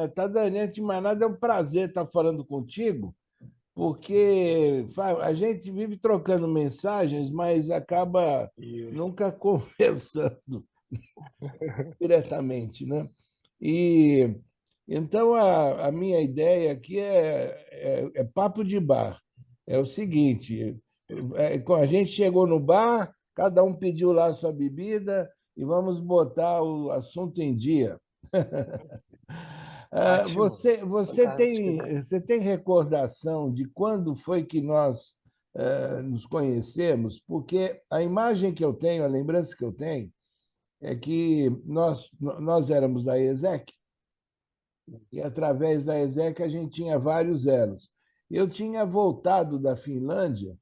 Tadani, antes de mais nada, é um prazer estar falando contigo, porque a gente vive trocando mensagens, mas acaba Isso. nunca conversando diretamente, né? E então a minha ideia aqui é papo de bar. É o seguinte: a gente chegou no bar, cada um pediu lá a sua bebida e vamos botar o assunto em dia. Ótimo, fantástico. Você tem recordação de quando foi que nós nos conhecemos? Porque a imagem que eu tenho, a lembrança que eu tenho, é que nós éramos da ESEC, e através da ESEC a gente tinha vários elos. Eu tinha voltado da Finlândia,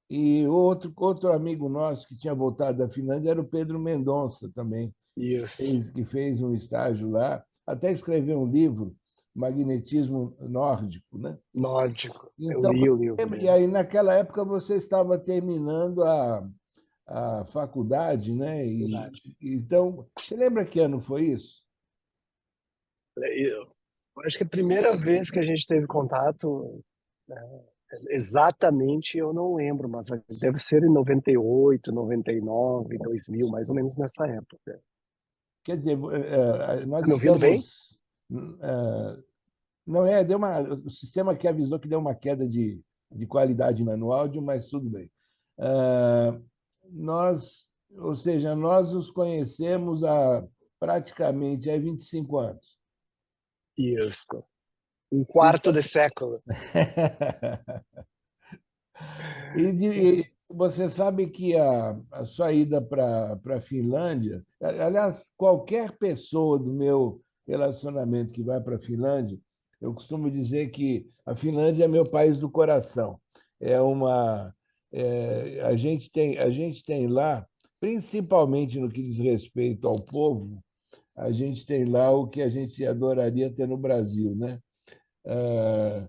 e outro amigo nosso que tinha voltado da Finlândia era o Pedro Mendonça também, Isso, que fez um estágio lá, até escreveu um livro, Magnetismo Nórdico, né? nórdico. Eu Então, li o livro, e né? aí naquela época você estava terminando a faculdade, né? Verdade. Então, você lembra que ano foi isso? Eu acho que a primeira vez que a gente teve contato, exatamente eu não lembro, mas deve ser em 98, 99, 2000, mais ou menos nessa época. Quer dizer, nós Tá me ouvindo bem? estamos. Não é, o sistema que avisou que deu uma queda de qualidade no áudio, mas tudo bem. Ah, ou seja, nós nos conhecemos há praticamente há 25 anos. Isso. Um quarto Então, de século. você sabe que a sua ida para a Finlândia, aliás, qualquer pessoa do meu relacionamento que vai para a Finlândia, eu costumo dizer que a Finlândia é meu país do coração. É uma, a gente tem lá, principalmente no que diz respeito ao povo, a gente tem lá o que a gente adoraria ter no Brasil, né? Ah,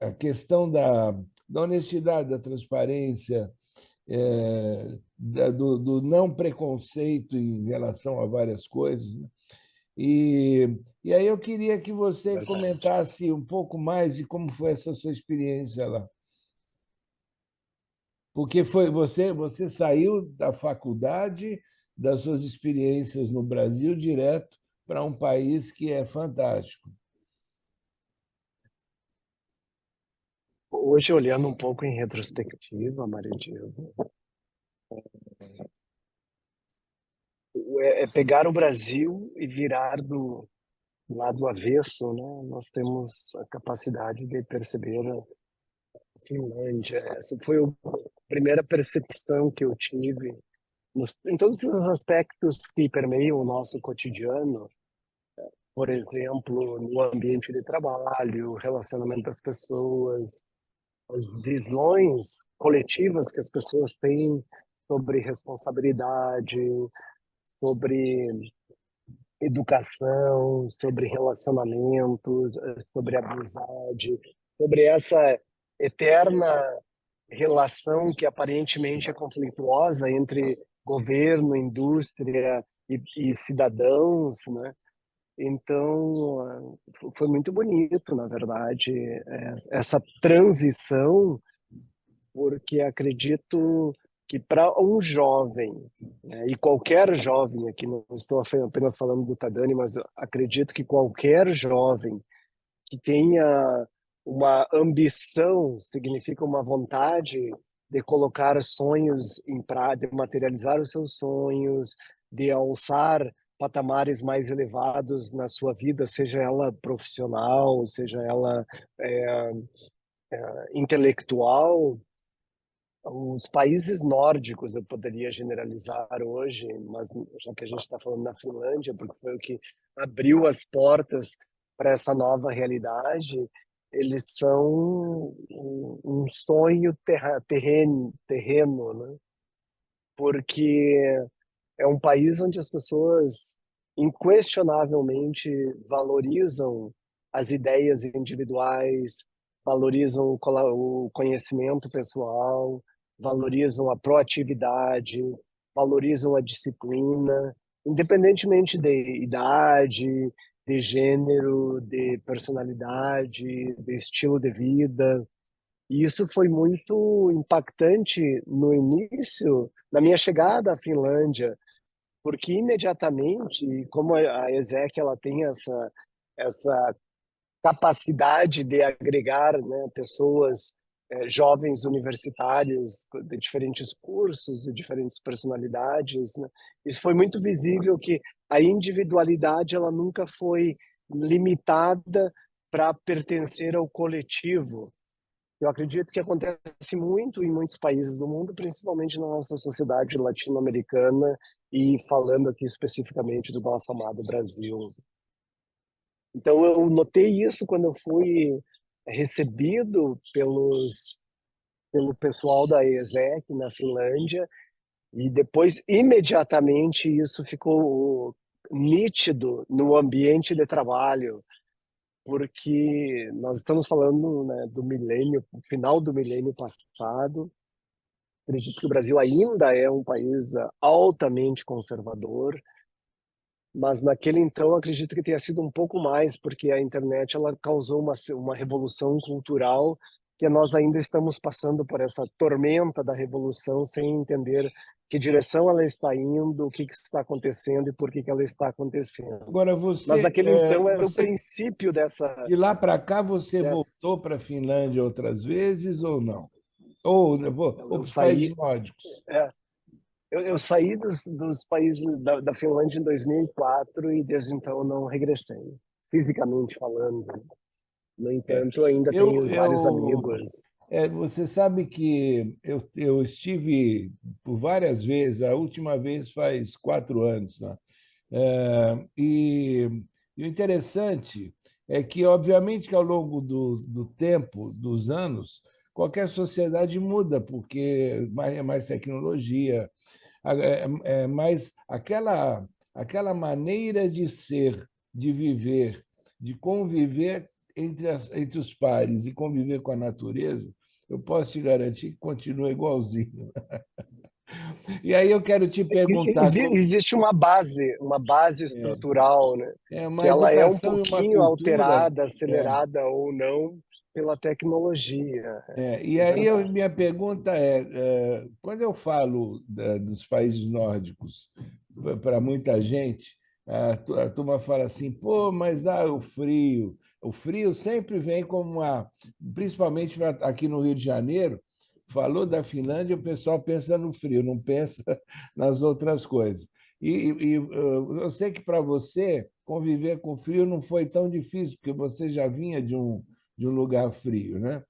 a questão da honestidade, da transparência, do não preconceito em relação a várias coisas, né? E aí eu queria que você Verdade. comentasse um pouco mais de como foi essa sua experiência lá. Porque você saiu da faculdade, das suas experiências no Brasil, direto para um país que é fantástico. Hoje, olhando um pouco em retrospectiva, Maria Diego, é pegar o Brasil e virar do lado avesso, né? Nós temos a capacidade de perceber a Finlândia. Essa foi a primeira percepção que eu tive em todos os aspectos que permeiam o nosso cotidiano, por exemplo, no ambiente de trabalho, relacionamento das pessoas, as visões coletivas que as pessoas têm sobre responsabilidade, sobre educação, sobre relacionamentos, sobre amizade, sobre essa eterna relação que aparentemente é conflituosa entre governo, indústria e cidadãos, né? Então, foi muito bonito, na verdade, essa transição, porque acredito que para um jovem, né, e qualquer jovem, aqui não estou apenas falando do Tadani, mas eu acredito que qualquer jovem que tenha uma ambição, significa uma vontade de colocar sonhos em prática, de materializar os seus sonhos, de alçar patamares mais elevados na sua vida, seja ela profissional, seja ela é, intelectual. Os países nórdicos eu poderia generalizar hoje, mas já que a gente está falando da Finlândia, porque foi o que abriu as portas para essa nova realidade, eles são um sonho terreno, né? Porque é um país onde as pessoas inquestionavelmente valorizam as ideias individuais, valorizam o conhecimento pessoal, valorizam a proatividade, valorizam a disciplina, independentemente de idade, de gênero, de personalidade, de estilo de vida. E isso foi muito impactante no início, na minha chegada à Finlândia, porque imediatamente, como a ESEC ela tem essa capacidade de agregar, né, pessoas jovens universitários de diferentes cursos e diferentes personalidades, né? Isso foi muito visível que a individualidade ela nunca foi limitada para pertencer ao coletivo. Eu acredito que acontece muito em muitos países do mundo, principalmente na nossa sociedade latino-americana e falando aqui especificamente do nosso amado Brasil. Então eu notei isso quando eu fui recebido pelo pessoal da ESEC na Finlândia e depois imediatamente isso ficou nítido no ambiente de trabalho, porque nós estamos falando, né, do milênio, final do milênio passado. Acredito que o Brasil ainda é um país altamente conservador, mas naquele então acredito que tenha sido um pouco mais, porque a internet ela causou uma revolução cultural que nós ainda estamos passando por essa tormenta da revolução sem entender que direção ela está indo, o que está acontecendo e por que ela está acontecendo. Agora, Mas você, naquele então era o você princípio de lá para cá, você dessa voltou para a Finlândia outras vezes ou não? Ou, ou eu para os países saí, nórdicos? é, eu saí dos países da Finlândia em 2004 e desde então eu não regressei, fisicamente falando. No É, entanto, eu ainda eu, tenho vários eu, amigos. você sabe que eu estive por várias vezes, a última vez faz 4 anos, né? E o interessante é que, obviamente, que ao longo do tempo, dos anos, qualquer sociedade muda, porque é mais tecnologia, mas aquela maneira de ser, de viver, de conviver entre os pares e conviver com a natureza, eu posso te garantir que continua igualzinho. E aí eu quero te perguntar, Existe uma base é, estrutural, né? é Que uma ela é um educação e uma pouquinho cultura. alterada, é, acelerada ou não pela tecnologia. E Isso é aí verdade. minha pergunta quando eu falo dos países nórdicos para muita gente, a turma fala assim, pô, mas dá o frio. O frio sempre vem como principalmente aqui no Rio de Janeiro, falou da Finlândia, o pessoal pensa no frio, não pensa nas outras coisas. Eu sei que para você conviver com frio não foi tão difícil, porque você já vinha de um lugar frio, né?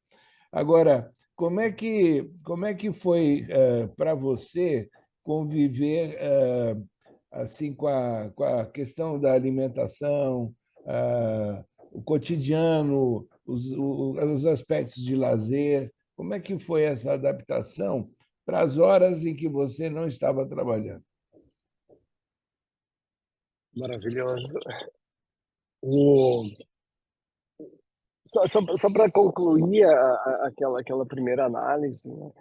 Agora, como é que foi para você conviver assim com a questão da alimentação, o cotidiano, os aspectos de lazer? Como é que foi essa adaptação para as horas em que você não estava trabalhando? Maravilhoso. O... Só para concluir aquela primeira análise, né?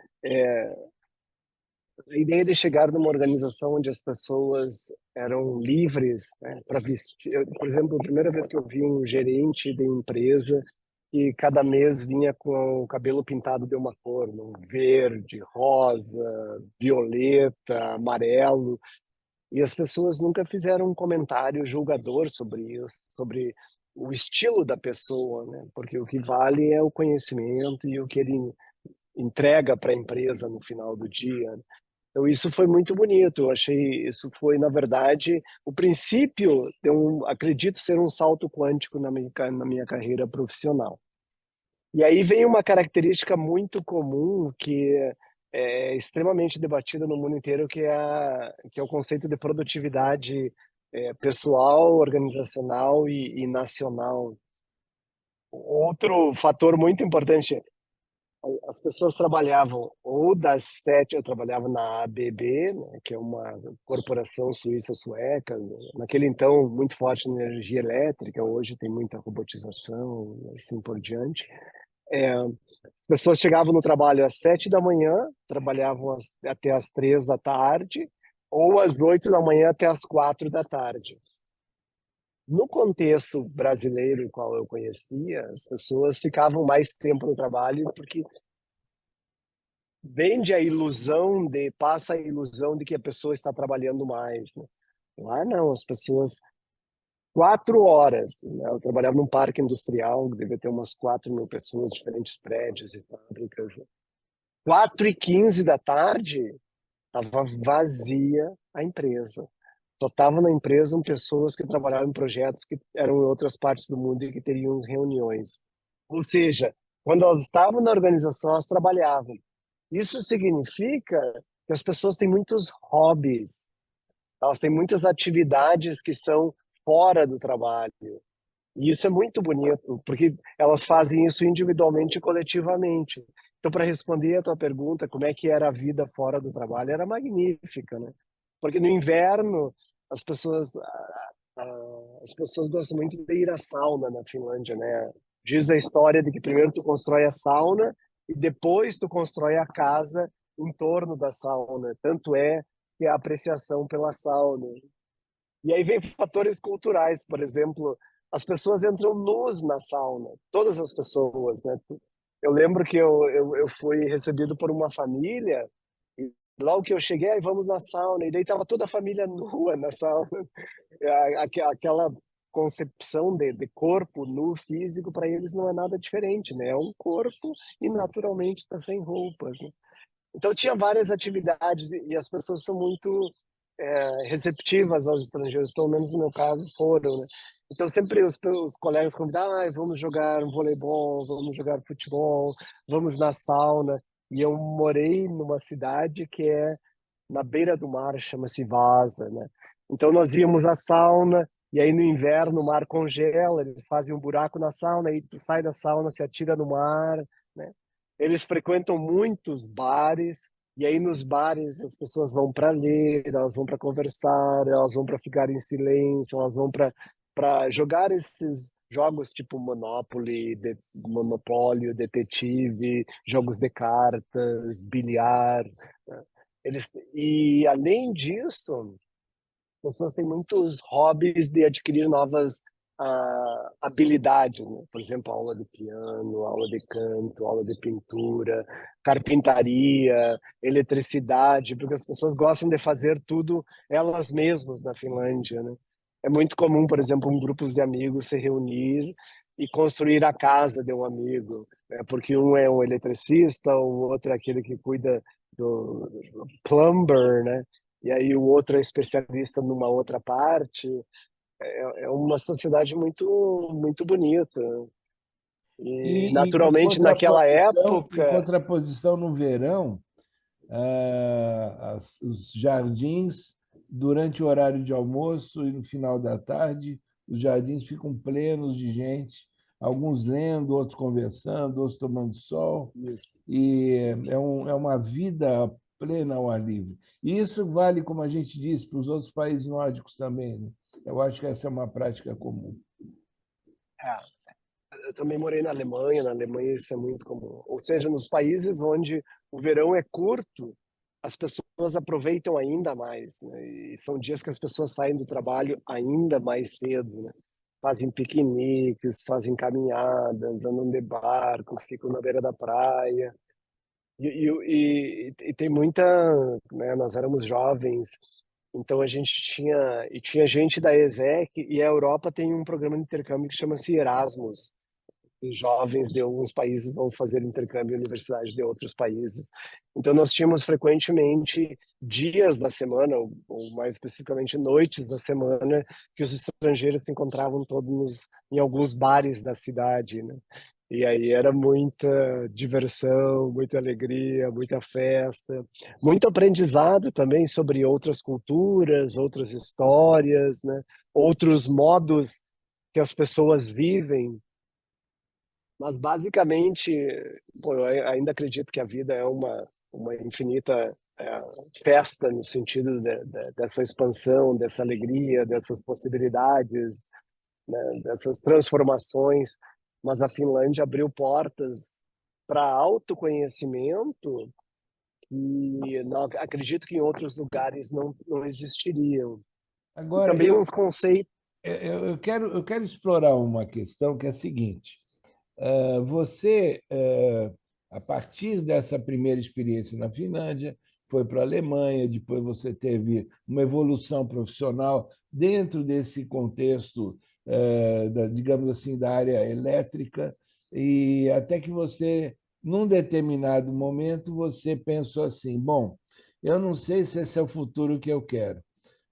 A ideia de chegar numa organização onde as pessoas eram livres, né, para vestir. Por exemplo, a primeira vez que eu vi um gerente de empresa e cada mês vinha com o cabelo pintado de uma cor, um verde, rosa, violeta, amarelo, e as pessoas nunca fizeram um comentário julgador sobre isso, sobre o estilo da pessoa, né? Porque o que vale é o conhecimento e o que ele entrega para a empresa no final do dia. Então, isso foi muito bonito. Eu achei isso foi, na verdade, o princípio acredito ser um salto quântico na minha carreira profissional. E aí vem uma característica muito comum que é extremamente debatida no mundo inteiro, que é o conceito de produtividade pessoal, organizacional e nacional. Outro fator muito importante, as pessoas trabalhavam ou das 7, eu trabalhava na ABB, né, que é uma corporação suíça-sueca, naquele então muito forte na energia elétrica, hoje tem muita robotização, assim por diante. As pessoas chegavam no trabalho às 7 da manhã, trabalhavam até às 3 da tarde, ou às 8 da manhã até às 4 da tarde. No contexto brasileiro, qual eu conhecia, as pessoas ficavam mais tempo no trabalho porque vende a ilusão passa a ilusão de que a pessoa está trabalhando mais, né? Lá não, as pessoas 4 horas, né? Eu trabalhava num parque industrial, que devia ter umas 4.000 pessoas, diferentes prédios e fábricas. 4h15 da tarde, estava vazia a empresa. Só estavam na empresa pessoas que trabalhavam em projetos que eram em outras partes do mundo e que teriam reuniões. Ou seja, quando elas estavam na organização, elas trabalhavam. Isso significa que as pessoas têm muitos hobbies, elas têm muitas atividades que são fora do trabalho. E isso é muito bonito, porque elas fazem isso individualmente e coletivamente. Então, para responder a tua pergunta, como é que era a vida fora do trabalho, era magnífica, né? Porque no inverno as pessoas as pessoas gostam muito de ir à sauna na Finlândia, né? Diz a história de que primeiro tu constrói a sauna e depois tu constrói a casa em torno da sauna. Tanto é que a apreciação pela sauna. E aí vem fatores culturais, por exemplo, as pessoas entram nus na sauna, todas as pessoas, né? Eu lembro que eu fui recebido por uma família, e logo que eu cheguei, aí vamos na sauna, e daí tava toda a família nua na sauna. Aquela concepção de corpo nu físico, para eles não é nada diferente, né? É um corpo e naturalmente está sem roupas, né? Então tinha várias atividades e as pessoas são muito receptivas aos estrangeiros, pelo menos no meu caso foram, né? Então sempre os colegas convidavam, vamos jogar um voleibol, vamos jogar futebol, vamos na sauna. E eu morei numa cidade que é na beira do mar, chama-se Vasa, né? Então nós íamos à sauna e aí no inverno o mar congela, eles fazem um buraco na sauna e tu sai da sauna, se atira no mar, né? Eles frequentam muitos bares e aí nos bares as pessoas vão para ler, elas vão para conversar, elas vão para ficar em silêncio, elas vão para jogar esses jogos tipo Monopoly, Monopólio, Detetive, jogos de cartas, bilhar, né? E além disso, as pessoas têm muitos hobbies de adquirir novas habilidades, né? Por exemplo, aula de piano, aula de canto, aula de pintura, carpintaria, eletricidade, porque as pessoas gostam de fazer tudo elas mesmas na Finlândia, né? É muito comum, por exemplo, um grupo de amigos se reunir e construir a casa de um amigo, né? Porque um é um eletricista, o outro é aquele que cuida do plumber, né? E aí o outro é especialista numa outra parte. É uma sociedade muito bonita. E, Em naturalmente, naquela contraposição, em época, contraposição, no verão, os jardins, durante o horário de almoço e no final da tarde, os jardins ficam plenos de gente, alguns lendo, outros conversando, outros tomando sol, isso, e isso. é uma vida plena ao ar livre. E isso vale, como a gente disse, para os outros países nórdicos também, né? Eu acho que essa é uma prática comum. É, eu também morei na Alemanha isso é muito comum. Ou seja, nos países onde o verão é curto, as pessoas aproveitam ainda mais, né? E são dias que as pessoas saem do trabalho ainda mais cedo, né? Fazem piqueniques, fazem caminhadas, andam de barco, ficam na beira da praia. E tem muita, né, nós éramos jovens, então a gente tinha gente da ESEC e a Europa tem um programa de intercâmbio que chama-se Erasmus. Os jovens de alguns países vão fazer intercâmbio em universidades de outros países. Então nós tínhamos frequentemente dias da semana, ou mais especificamente noites da semana, que os estrangeiros se encontravam todos em alguns bares da cidade, né? E aí era muita diversão, muita alegria, muita festa, muito aprendizado também sobre outras culturas, outras histórias, né? Outros modos que as pessoas vivem, mas basicamente, pô, eu ainda acredito que a vida é uma infinita festa no sentido dessa expansão, dessa alegria, dessas possibilidades, né, dessas transformações. Mas a Finlândia abriu portas para autoconhecimento e não, acredito que em outros lugares não existiriam. E Agora, também uns conceitos. eu quero explorar uma questão que é a seguinte. Você, a partir dessa primeira experiência na Finlândia, foi para a Alemanha, depois você teve uma evolução profissional dentro desse contexto, digamos assim, da área elétrica, e até que você, num determinado momento, você pensou assim: bom, eu não sei se esse é o futuro que eu quero,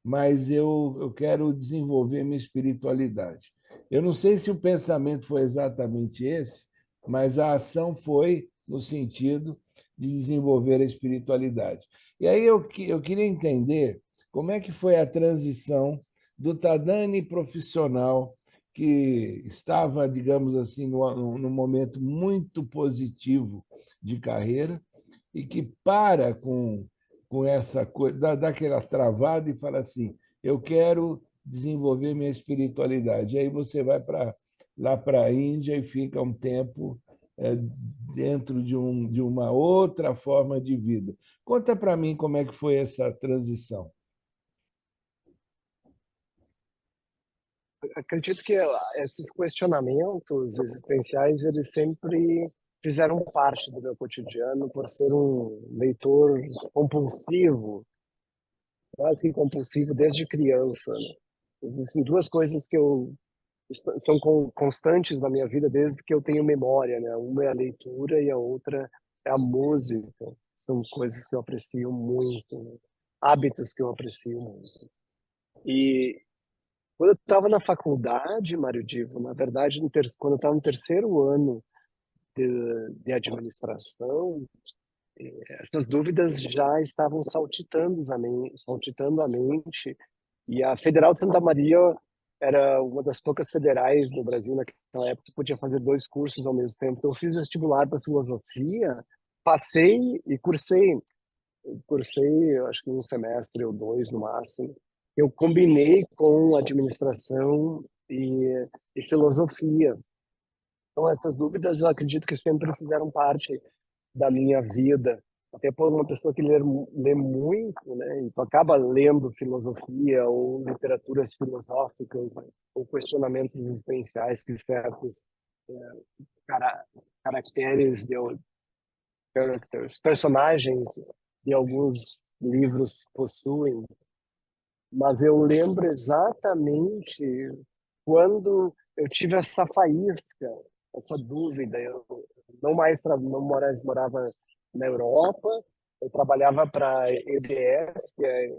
mas eu quero desenvolver minha espiritualidade. Eu não sei se o pensamento foi exatamente esse, mas a ação foi no sentido de desenvolver a espiritualidade. E aí eu queria entender como é que foi a transição do Tadani profissional, que estava, digamos assim, num momento muito positivo de carreira, e que para com essa coisa, dá aquela travada e fala assim: eu quero desenvolver minha espiritualidade. E aí você vai lá para a Índia e fica um tempo dentro de uma outra forma de vida. Conta para mim como é que foi essa transição. Acredito que esses questionamentos existenciais, eles sempre fizeram parte do meu cotidiano por ser um leitor compulsivo, quase que compulsivo desde criança, né? Existem duas coisas que são constantes na minha vida desde que eu tenho memória, né? Uma é a leitura e a outra é a música. São coisas que eu aprecio muito, né? Hábitos que eu aprecio muito. E quando eu estava na faculdade, Mário Divo, na verdade, quando eu estava no terceiro ano de administração, essas dúvidas já estavam saltitando a mente. E a Federal de Santa Maria era uma das poucas federais no Brasil naquela época que podia fazer dois cursos ao mesmo tempo. Então, eu fiz vestibular para filosofia, passei e cursei. Cursei, acho que um semestre ou dois no máximo. Eu combinei com administração e filosofia. Então, essas dúvidas eu acredito que sempre fizeram parte da minha vida. Até por uma pessoa que lê muito, né? E tu acaba lendo filosofia ou literaturas filosóficas, né? Ou questionamentos existenciais que certos eh, cara, caracteres de personagens de alguns livros possuem. Mas eu lembro exatamente quando eu tive essa faísca, essa dúvida. Eu não mais morava na Europa, eu trabalhava para a EDF, que é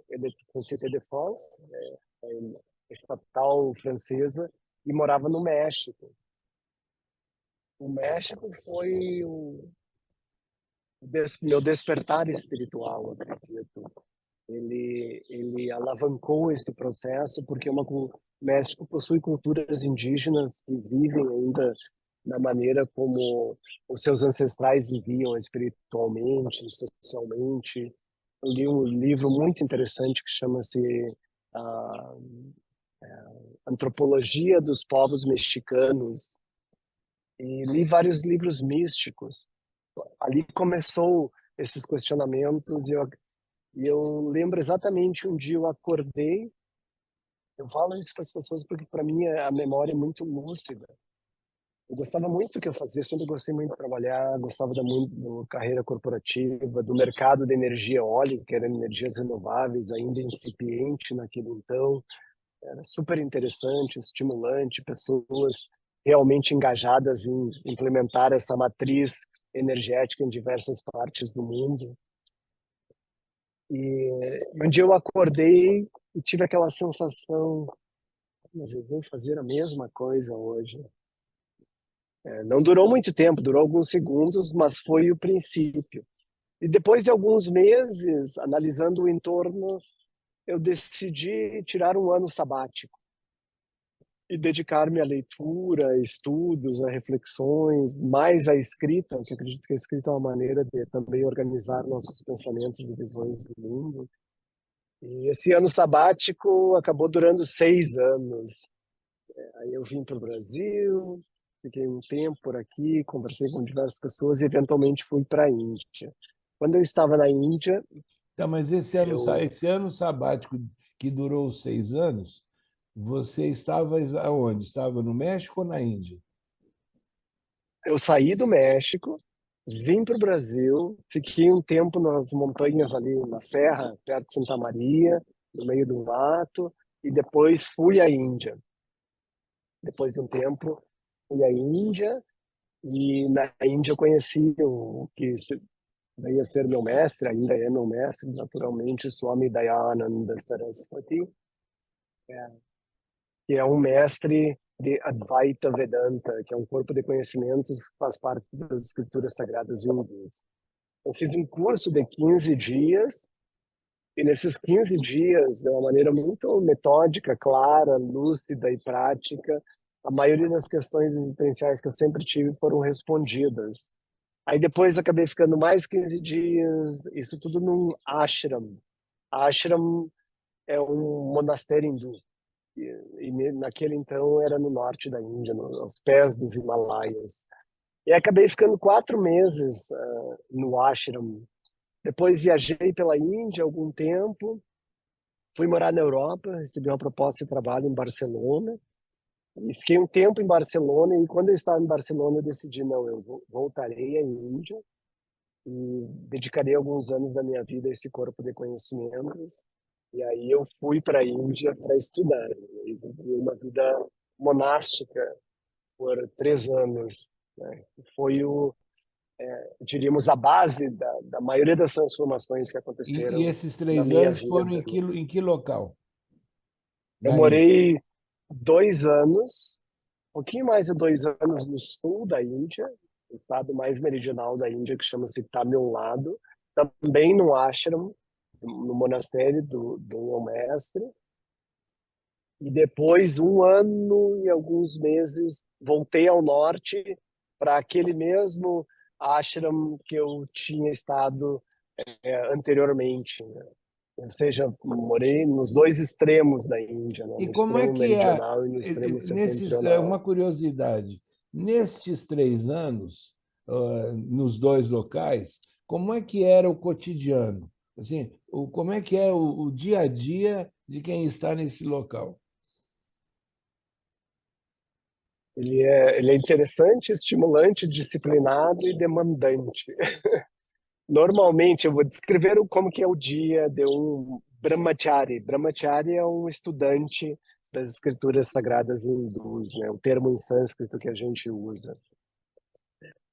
Société de France, estatal francesa, e morava no México. O México foi meu despertar espiritual, acredito. Ele alavancou esse processo porque o México possui culturas indígenas que vivem ainda da maneira como os seus ancestrais viviam espiritualmente, socialmente. Eu li um livro muito interessante que chama-se a Antropologia dos Povos Mexicanos, e li vários livros místicos. Ali começou esses questionamentos e eu lembro exatamente um dia eu acordei. Eu falo isso para as pessoas porque para mim a memória é muito lúcida. Eu gostava muito do que eu fazia, sempre gostei muito de trabalhar, gostava muito da carreira corporativa, do mercado de energia eólica, que eram energias renováveis, ainda incipiente naquele então. Era super interessante, estimulante, pessoas realmente engajadas em implementar essa matriz energética em diversas partes do mundo. E um dia eu acordei e tive aquela sensação: mas eu vou fazer a mesma coisa hoje. Não durou muito tempo, durou alguns segundos, mas foi o princípio. E depois de alguns meses, analisando o entorno, eu decidi tirar um ano sabático e dedicar-me à leitura, a estudos, a reflexões, mais à escrita, que acredito que a escrita é uma maneira de também organizar nossos pensamentos e visões do mundo. E esse ano sabático acabou durando 6 anos. Aí eu vim para o Brasil, fiquei um tempo por aqui, conversei com diversas pessoas e eventualmente fui para a Índia. Quando eu estava na Índia, Então, mas eu esse ano sabático que durou 6 anos, Você estava aonde? Estava no México ou na Índia? Eu saí do México, vim para o Brasil, fiquei um tempo nas montanhas ali na Serra, perto de Santa Maria, no meio do mato, e depois fui à Índia. Depois de um tempo, fui à Índia, e na Índia eu conheci o que veio a ser meu mestre, ainda é meu mestre, naturalmente, Swami Dayananda Saraswati, que é um mestre de Advaita Vedanta, que é um corpo de conhecimentos que faz parte das escrituras sagradas hindus. Eu fiz um curso de 15 dias, e nesses 15 dias, de uma maneira muito metódica, clara, lúcida e prática, a maioria das questões existenciais que eu sempre tive foram respondidas. Aí depois acabei ficando mais 15 dias, isso tudo num ashram. Ashram é um monastério hindu. Naquele então era no norte da Índia, aos pés dos Himalaias. E acabei ficando 4 meses no ashram. Depois viajei pela Índia algum tempo, fui morar na Europa, recebi uma proposta de trabalho em Barcelona, e fiquei um tempo em Barcelona, e quando eu estava em Barcelona eu decidi, não, eu voltarei à Índia e dedicarei alguns anos da minha vida a esse corpo de conhecimentos. E aí eu fui para a Índia para estudar, e vivi uma vida monástica por 3 anos, né? Foi diríamos, a base da maioria das transformações que E aconteceram esses na três minha anos vida. foram em que local Eu da Índia? morei 2 anos, um pouquinho mais de 2 anos no sul da Índia, o estado mais meridional da Índia, que chama-se Tamil Nadu, também no ashram, no monastério do meu mestre. E depois, 1 ano e alguns meses, voltei ao norte para aquele mesmo ashram que eu tinha estado anteriormente, né? Ou seja, morei nos dois extremos da Índia, né? E No como é extremo que é, meridional e no extremo uma setentrional. curiosidade, nestes 3 anos, nos dois locais, como é que era o cotidiano? Assim, como é que é o dia a dia de quem está nesse local? Ele é interessante, estimulante, disciplinado e demandante. Normalmente, eu vou descrever como que é o dia de um brahmachari. Brahmachari é um estudante das escrituras sagradas hindus, né? O termo em sânscrito que a gente usa.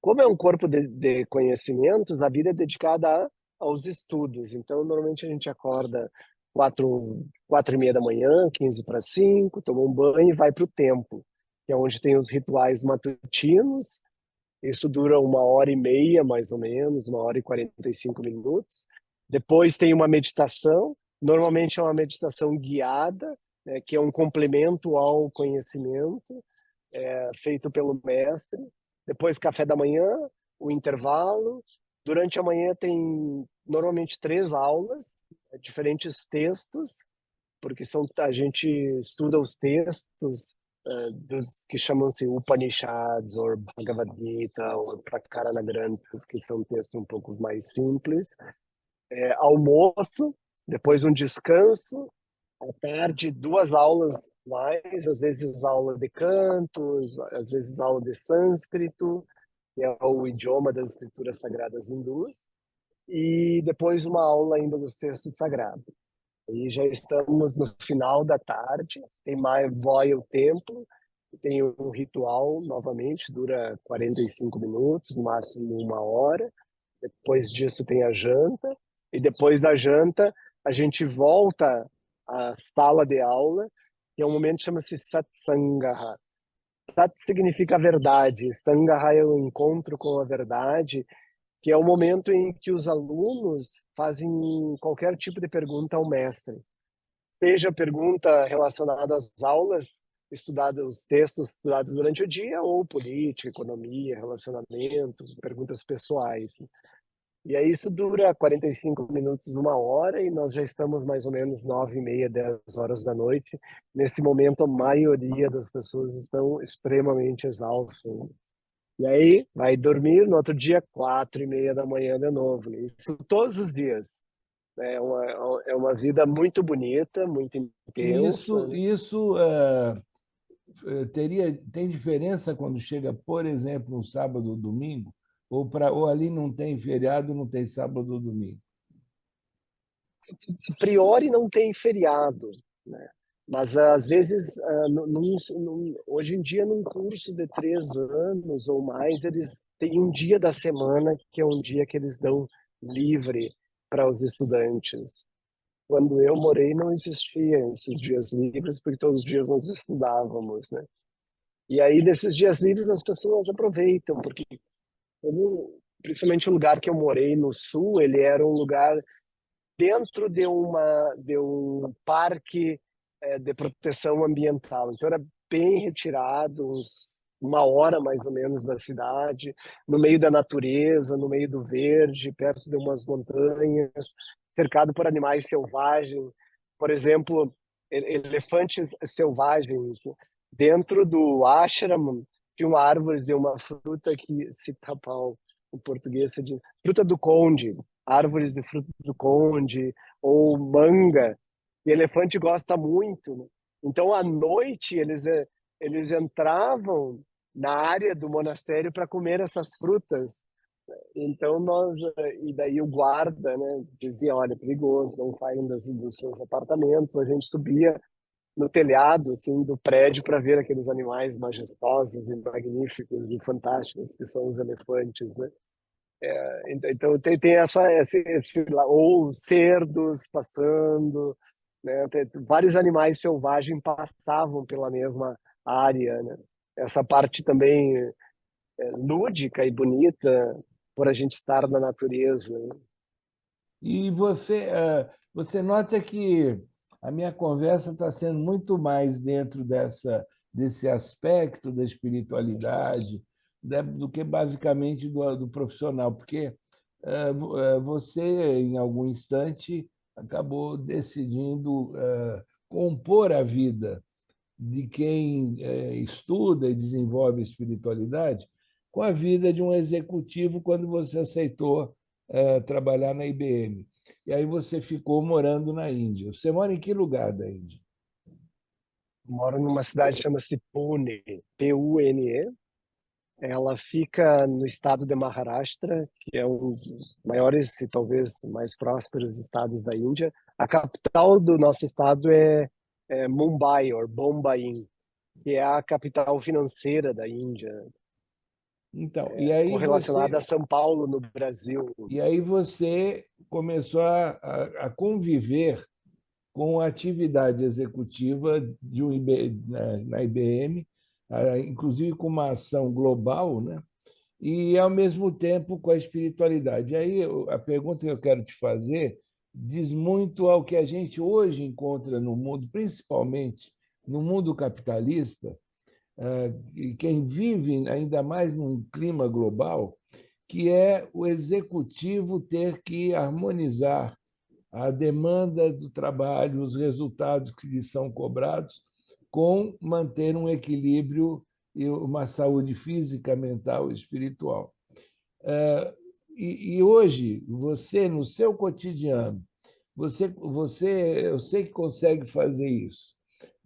Como é um corpo de conhecimentos, a vida é dedicada aos estudos. Então, normalmente a gente acorda 4h30 da manhã, 4:45, toma um banho e vai para o templo, que é onde tem os rituais matutinos. Isso dura 1h30, mais ou menos, 1h45 minutos. Depois tem uma meditação, normalmente é uma meditação guiada, né, que é um complemento ao conhecimento, feito pelo mestre. Depois café da manhã, o intervalo. Durante a manhã tem normalmente 3 aulas, diferentes textos, porque a gente estuda os textos dos que chamam-se Upanishads, ou Bhagavad Gita, ou Prakarana Granthas, que são textos um pouco mais simples. Almoço, depois um descanso, à tarde 2 aulas mais, às vezes aula de cantos, às vezes aula de sânscrito, que é o idioma das escrituras sagradas hindus, e depois uma aula ainda dos textos sagrados. E já estamos no final da tarde, tem mais, vai o templo, tem um ritual novamente, dura 45 minutos, no máximo 1 hora. Depois disso tem a janta, e depois da janta a gente volta à sala de aula, que é um momento que chama-se Satsangaha. Sat significa verdade, Sangaha é o encontro com a verdade, que é o momento em que os alunos fazem qualquer tipo de pergunta ao mestre. Seja pergunta relacionada às aulas estudadas, os textos estudados durante o dia, ou política, economia, relacionamento, perguntas pessoais. E aí isso dura 45 minutos, 1 hora, e nós já estamos mais ou menos 9h30, 10 horas da noite. Nesse momento, a maioria das pessoas estão extremamente exaustas. E aí vai dormir, no outro dia, 4h30 da manhã de novo. Isso todos os dias. É uma vida muito bonita, muito E intensa, né? isso tem diferença quando chega, por exemplo, um sábado ou domingo? Ou ali não tem feriado, não tem sábado ou domingo? A priori não tem feriado, né? Mas às vezes, hoje em dia, num curso de 3 anos ou mais, eles têm um dia da semana que é um dia que eles dão livre para os estudantes. Quando eu morei, não existia esses dias livres, porque todos os dias nós estudávamos, né? E aí, nesses dias livres, as pessoas aproveitam, porque principalmente o lugar que eu morei no sul, ele era um lugar dentro de um parque de proteção ambiental. Então era bem retirado, uns 1 hora mais ou menos da cidade, no meio da natureza, no meio do verde, perto de umas montanhas, cercado por animais selvagens. Por exemplo, elefantes selvagens. Dentro do ashram tinha uma árvore de uma fruta que se tapau, em português se diz fruta do conde, árvores de fruto do conde, ou manga. E elefante gosta muito, né? Então, à noite, eles entravam na área do monastério para comer essas frutas. Então, e daí o guarda, né, dizia, olha, é perigoso, não saiam dos seus apartamentos. A gente subia no telhado, assim, do prédio para ver aqueles animais majestosos e magníficos e fantásticos que são os elefantes, né? Então tem ou cerdos passando, né? Vários animais selvagens passavam pela mesma área, né? Essa parte também lúdica e bonita por a gente estar na natureza, né? E você nota que a minha conversa está sendo muito mais dentro desse aspecto da espiritualidade, né, do que basicamente do profissional, porque você, em algum instante, acabou decidindo compor a vida de quem estuda e desenvolve espiritualidade com a vida de um executivo quando você aceitou trabalhar na IBM. E aí você ficou morando na Índia. Você mora em que lugar da Índia? Moro numa cidade que chama-se Pune, Pune. Ela fica no estado de Maharashtra, que é um dos maiores e talvez mais prósperos estados da Índia. A capital do nosso estado é Mumbai, ou Bombaim, que é a capital financeira da Índia, Então, correlacionada a São Paulo, no Brasil. e aí você começou a conviver com a atividade executiva de na IBM, inclusive com uma ação global, né? E, ao mesmo tempo, com a espiritualidade. E aí, a pergunta que eu quero te fazer diz muito ao que a gente hoje encontra no mundo, principalmente no mundo capitalista, e quem vive ainda mais num clima global, que é o executivo ter que harmonizar a demanda do trabalho, os resultados que lhe são cobrados, com manter um equilíbrio e uma saúde física, mental e espiritual. E hoje, você, no seu cotidiano, eu sei que consegue fazer isso,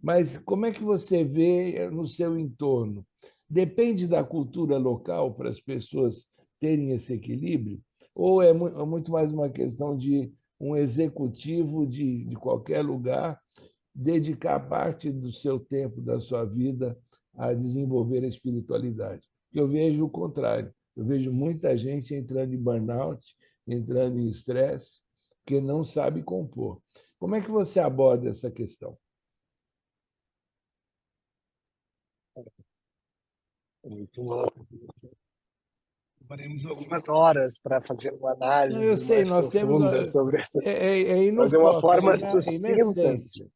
mas como é que você vê no seu entorno? Depende da cultura local para as pessoas terem esse equilíbrio? Ou é muito mais uma questão de um executivo de qualquer lugar dedicar parte do seu tempo, da sua vida, a desenvolver a espiritualidade? Eu vejo o contrário. Eu vejo muita gente entrando em burnout, entrando em estresse, porque não sabe compor. Como é que você aborda essa questão? Muito louco. Faremos algumas horas para fazer uma Não, eu análise sei, mais nós temos. profunda sobre essa, É ir no mas de uma foco, forma é ir na sucinta. essência.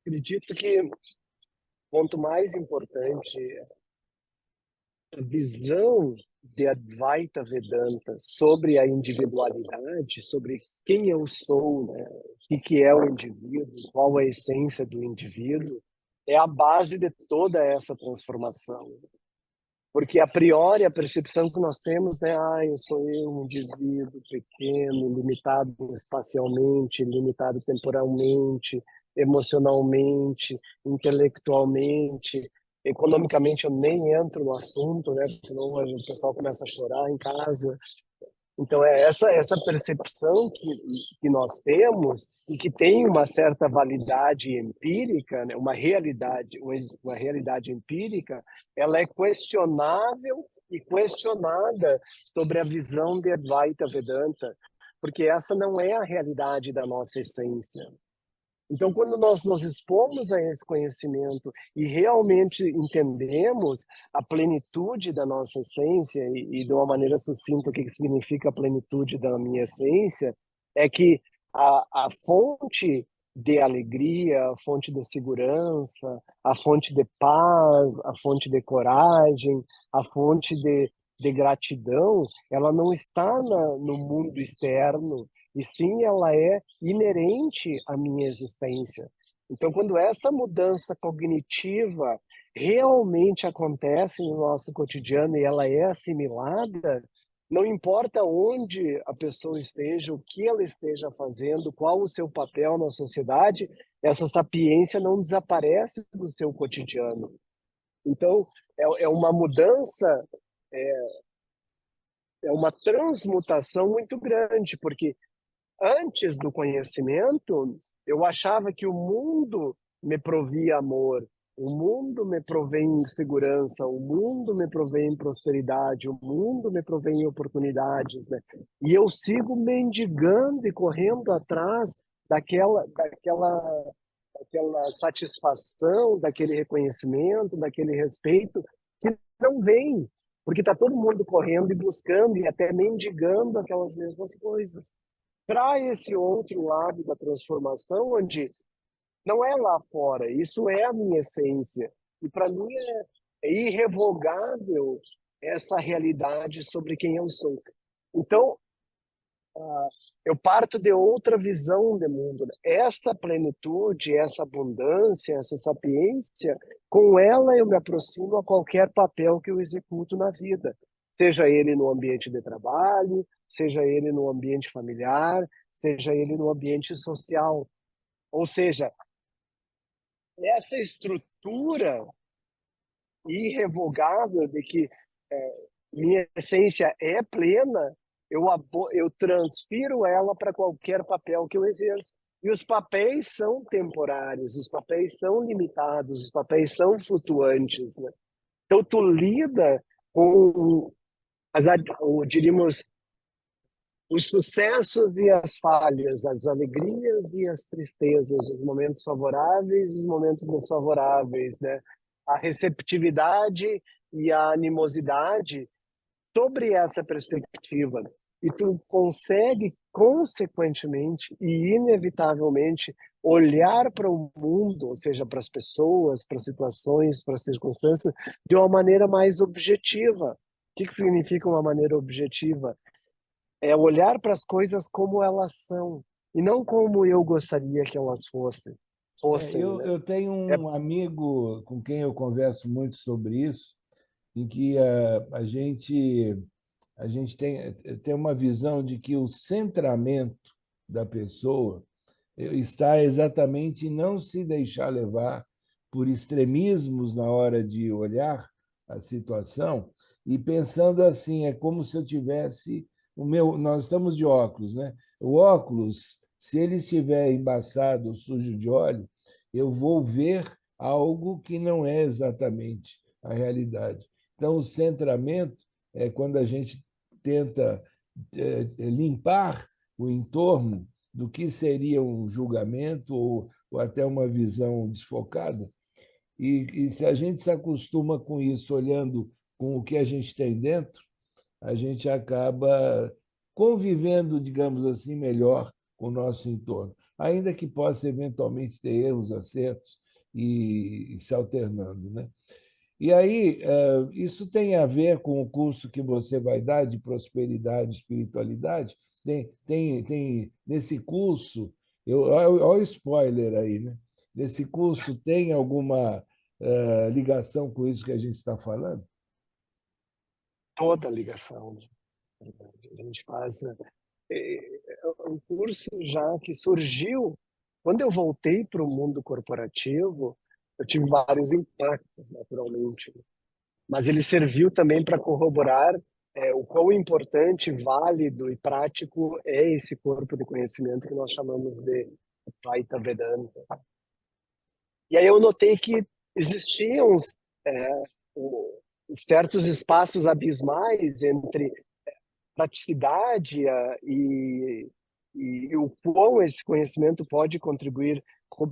Acredito que o ponto mais importante é a visão de Advaita Vedanta sobre a individualidade, sobre quem eu sou, né? O que é o indivíduo, qual a essência do indivíduo, é a base de toda essa transformação. Porque, a priori, a percepção que nós temos, né? Eu sou um indivíduo pequeno, limitado espacialmente, limitado temporalmente, emocionalmente, intelectualmente, economicamente eu nem entro no assunto, né? Senão o pessoal começa a chorar em casa. Então, é essa percepção que nós temos e que tem uma certa validade empírica, né? Uma realidade empírica, ela é questionável e questionada sobre a visão de Advaita Vedanta, porque essa não é a realidade da nossa essência. Então, quando nós nos expomos a esse conhecimento e realmente entendemos a plenitude da nossa essência, e de uma maneira sucinta, o que significa a plenitude da minha essência, é que a fonte de alegria, a fonte de segurança, a fonte de paz, a fonte de coragem, a fonte de gratidão, ela não está no mundo externo, e sim ela é inerente à minha existência. Então, quando essa mudança cognitiva realmente acontece no nosso cotidiano e ela é assimilada, não importa onde a pessoa esteja, o que ela esteja fazendo, qual o seu papel na sociedade, essa sapiência não desaparece do seu cotidiano. Então, é uma mudança, é uma transmutação muito grande, porque antes do conhecimento, eu achava que o mundo me provia amor, o mundo me provém em segurança, o mundo me provém em prosperidade, o mundo me provém em oportunidades, né? E eu sigo mendigando e correndo atrás daquela satisfação, daquele reconhecimento, daquele respeito que não vem, porque está todo mundo correndo e buscando e até mendigando aquelas mesmas coisas para esse outro lado da transformação, onde não é lá fora, isso é a minha essência. E para mim é irrevogável essa realidade sobre quem eu sou. Então, eu parto de outra visão de mundo, né? Essa plenitude, essa abundância, essa sapiência, com ela eu me aproximo a qualquer papel que eu executo na vida, seja ele no ambiente de trabalho, seja ele no ambiente familiar, seja ele no ambiente social. Ou seja, essa estrutura irrevogável de que minha essência é plena, eu transfiro ela para qualquer papel que eu exerço. E os papéis são temporários, os papéis são limitados, os papéis são flutuantes, né? Então, tu lida com, diríamos, os sucessos e as falhas, as alegrias e as tristezas, os momentos favoráveis e os momentos desfavoráveis, né? A receptividade e a animosidade sobre essa perspectiva. E tu consegue, consequentemente e inevitavelmente, olhar para o mundo, ou seja, para as pessoas, para as situações, para as circunstâncias, de uma maneira mais objetiva. O que significa uma maneira objetiva? É olhar para as coisas como elas são, e não como eu gostaria que elas fossem, né? Eu tenho É, um amigo com quem eu converso muito sobre isso, em que a gente tem uma visão de que o centramento da pessoa está exatamente em não se deixar levar por extremismos na hora de olhar a situação e pensando assim, é como se eu tivesse nós estamos de óculos, né? O óculos, se ele estiver embaçado, sujo de óleo, eu vou ver algo que não é exatamente a realidade. Então, o centramento é quando a gente tenta limpar o entorno do que seria um julgamento ou até uma visão desfocada. E se a gente se acostuma com isso, olhando com o que a gente tem dentro, a gente acaba convivendo, digamos assim, melhor com o nosso entorno, ainda que possa eventualmente ter erros, acertos e se alternando, né? E aí, isso tem a ver com o curso que você vai dar de prosperidade e espiritualidade? Nesse curso, olha o spoiler aí, né? Nesse curso tem alguma ligação com isso que a gente está falando? toda a ligação, né? A gente faz um curso já que surgiu. Quando eu voltei para o mundo corporativo, eu tive vários impactos, naturalmente, mas ele serviu também para corroborar o quão importante, válido e prático é esse corpo de conhecimento que nós chamamos de Advaita Vedanta. E aí eu notei que existiam é, certos espaços abismais entre praticidade e o quão esse conhecimento pode contribuir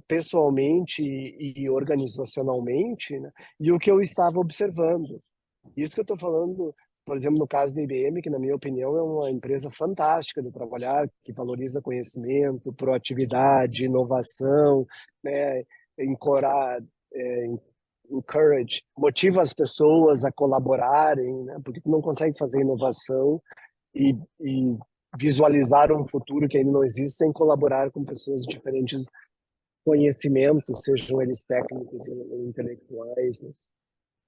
pessoalmente e organizacionalmente, né? E o que eu estava observando. Isso que eu estou falando, por exemplo, no caso da IBM, que na minha opinião é uma empresa fantástica de trabalhar, que valoriza conhecimento, proatividade, inovação, né? Encourage, motiva as pessoas a colaborarem, né? Porque tu não consegue fazer inovação e visualizar um futuro que ainda não existe sem colaborar com pessoas de diferentes conhecimentos, sejam eles técnicos ou intelectuais, né?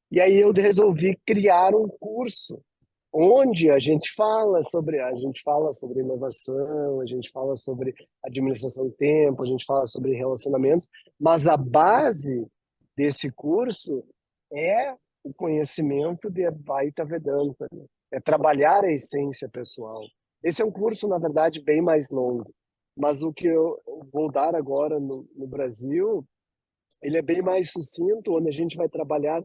E aí eu resolvi criar um curso onde a gente fala sobre inovação, a gente fala sobre administração do tempo, a gente fala sobre relacionamentos, mas a base desse curso é o conhecimento de Advaita Vedanta, né? É trabalhar a essência pessoal. Esse é um curso, na verdade, bem mais longo, mas o que eu vou dar agora no Brasil, ele é bem mais sucinto, onde a gente vai trabalhar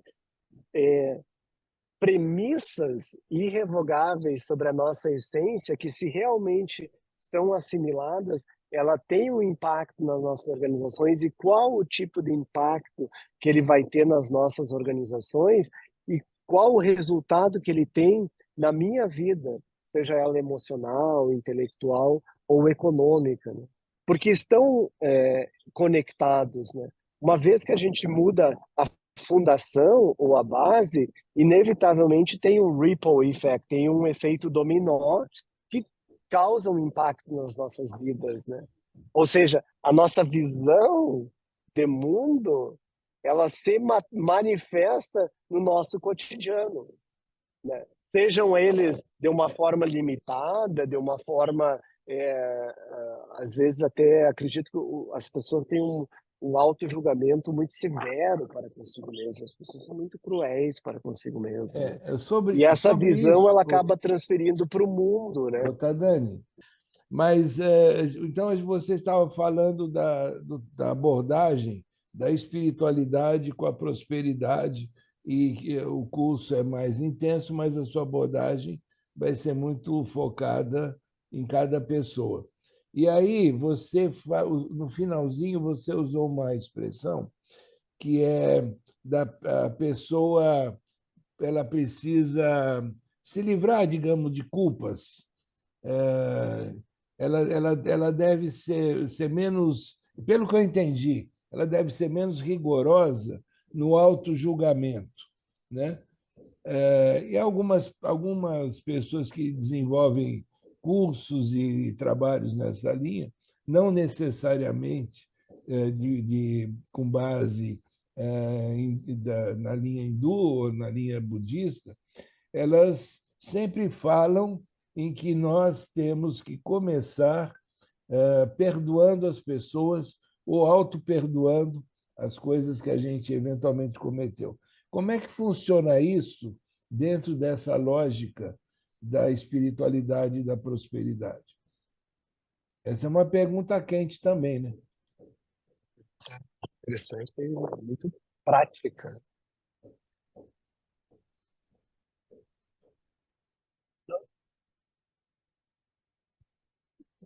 premissas irrevogáveis sobre a nossa essência, que se realmente estão assimiladas, ela tem um impacto nas nossas organizações, e qual o tipo de impacto que ele vai ter nas nossas organizações e qual o resultado que ele tem na minha vida, seja ela emocional, intelectual ou econômica, né? Porque estão conectados, né? Uma vez que a gente muda a fundação ou a base, inevitavelmente tem um ripple effect, tem um efeito dominó que causa um impacto nas nossas vidas, né? Ou seja, a nossa visão de mundo, ela se manifesta no nosso cotidiano, né? Sejam eles de uma forma limitada, de uma forma, às vezes até acredito que as pessoas têm um auto-julgamento muito severo para consigo mesmas. As pessoas são muito cruéis para consigo mesmas, né? E essa Sobre visão, isso, ela acaba transferindo para o mundo, né? Tadani, mas então você estava falando da abordagem da espiritualidade com a prosperidade, e que o curso é mais intenso, mas a sua abordagem vai ser muito focada em cada pessoa. E aí no finalzinho você usou uma expressão que é da a pessoa, ela precisa se livrar, digamos, de culpas. Ela deve ser menos, pelo que eu entendi, ela deve ser menos rigorosa no auto-julgamento, né? E algumas pessoas que desenvolvem cursos e trabalhos nessa linha, não necessariamente com base na linha hindu ou na linha budista, elas sempre falam em que nós temos que começar perdoando as pessoas ou auto-perdoando as coisas que a gente eventualmente cometeu. Como é que funciona isso dentro dessa lógica da espiritualidade e da prosperidade? Essa é uma pergunta quente também, né? Interessante e muito prática.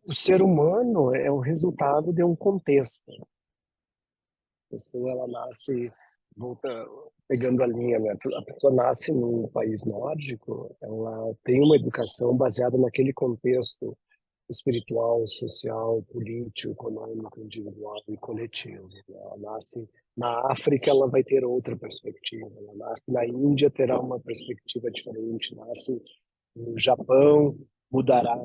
O ser humano é o resultado de um contexto. A pessoa, ela nasce, volta, pegando a linha, né? A pessoa nasce num país nórdico, ela tem uma educação baseada naquele contexto espiritual, social, político, econômico, individual e coletivo. Ela nasce na África, ela vai ter outra perspectiva. Ela nasce na Índia, terá uma perspectiva diferente. Nasce no Japão, mudará.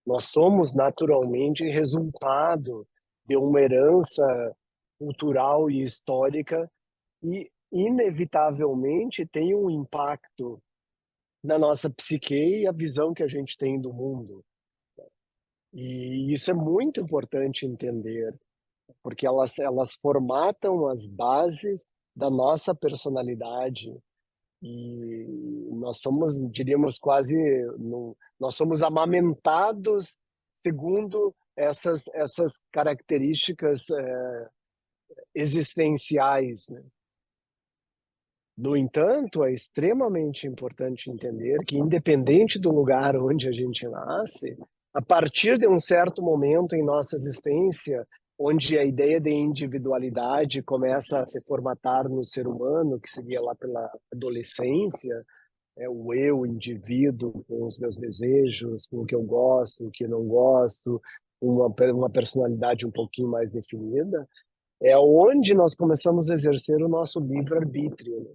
Nós somos naturalmente resultado de uma herança cultural e histórica, e inevitavelmente tem um impacto na nossa psique e a visão que a gente tem do mundo. E isso é muito importante entender, porque elas formatam as bases da nossa personalidade. E nós somos, diríamos, quase, nós somos amamentados segundo essas características existenciais, né? No entanto, é extremamente importante entender que, independente do lugar onde a gente nasce, a partir de um certo momento em nossa existência, onde a ideia de individualidade começa a se formatar no ser humano, que seria lá pela adolescência, é o eu, o indivíduo, com os meus desejos, com o que eu gosto, o que eu não gosto, uma personalidade um pouquinho mais definida, é onde nós começamos a exercer o nosso livre-arbítrio, né?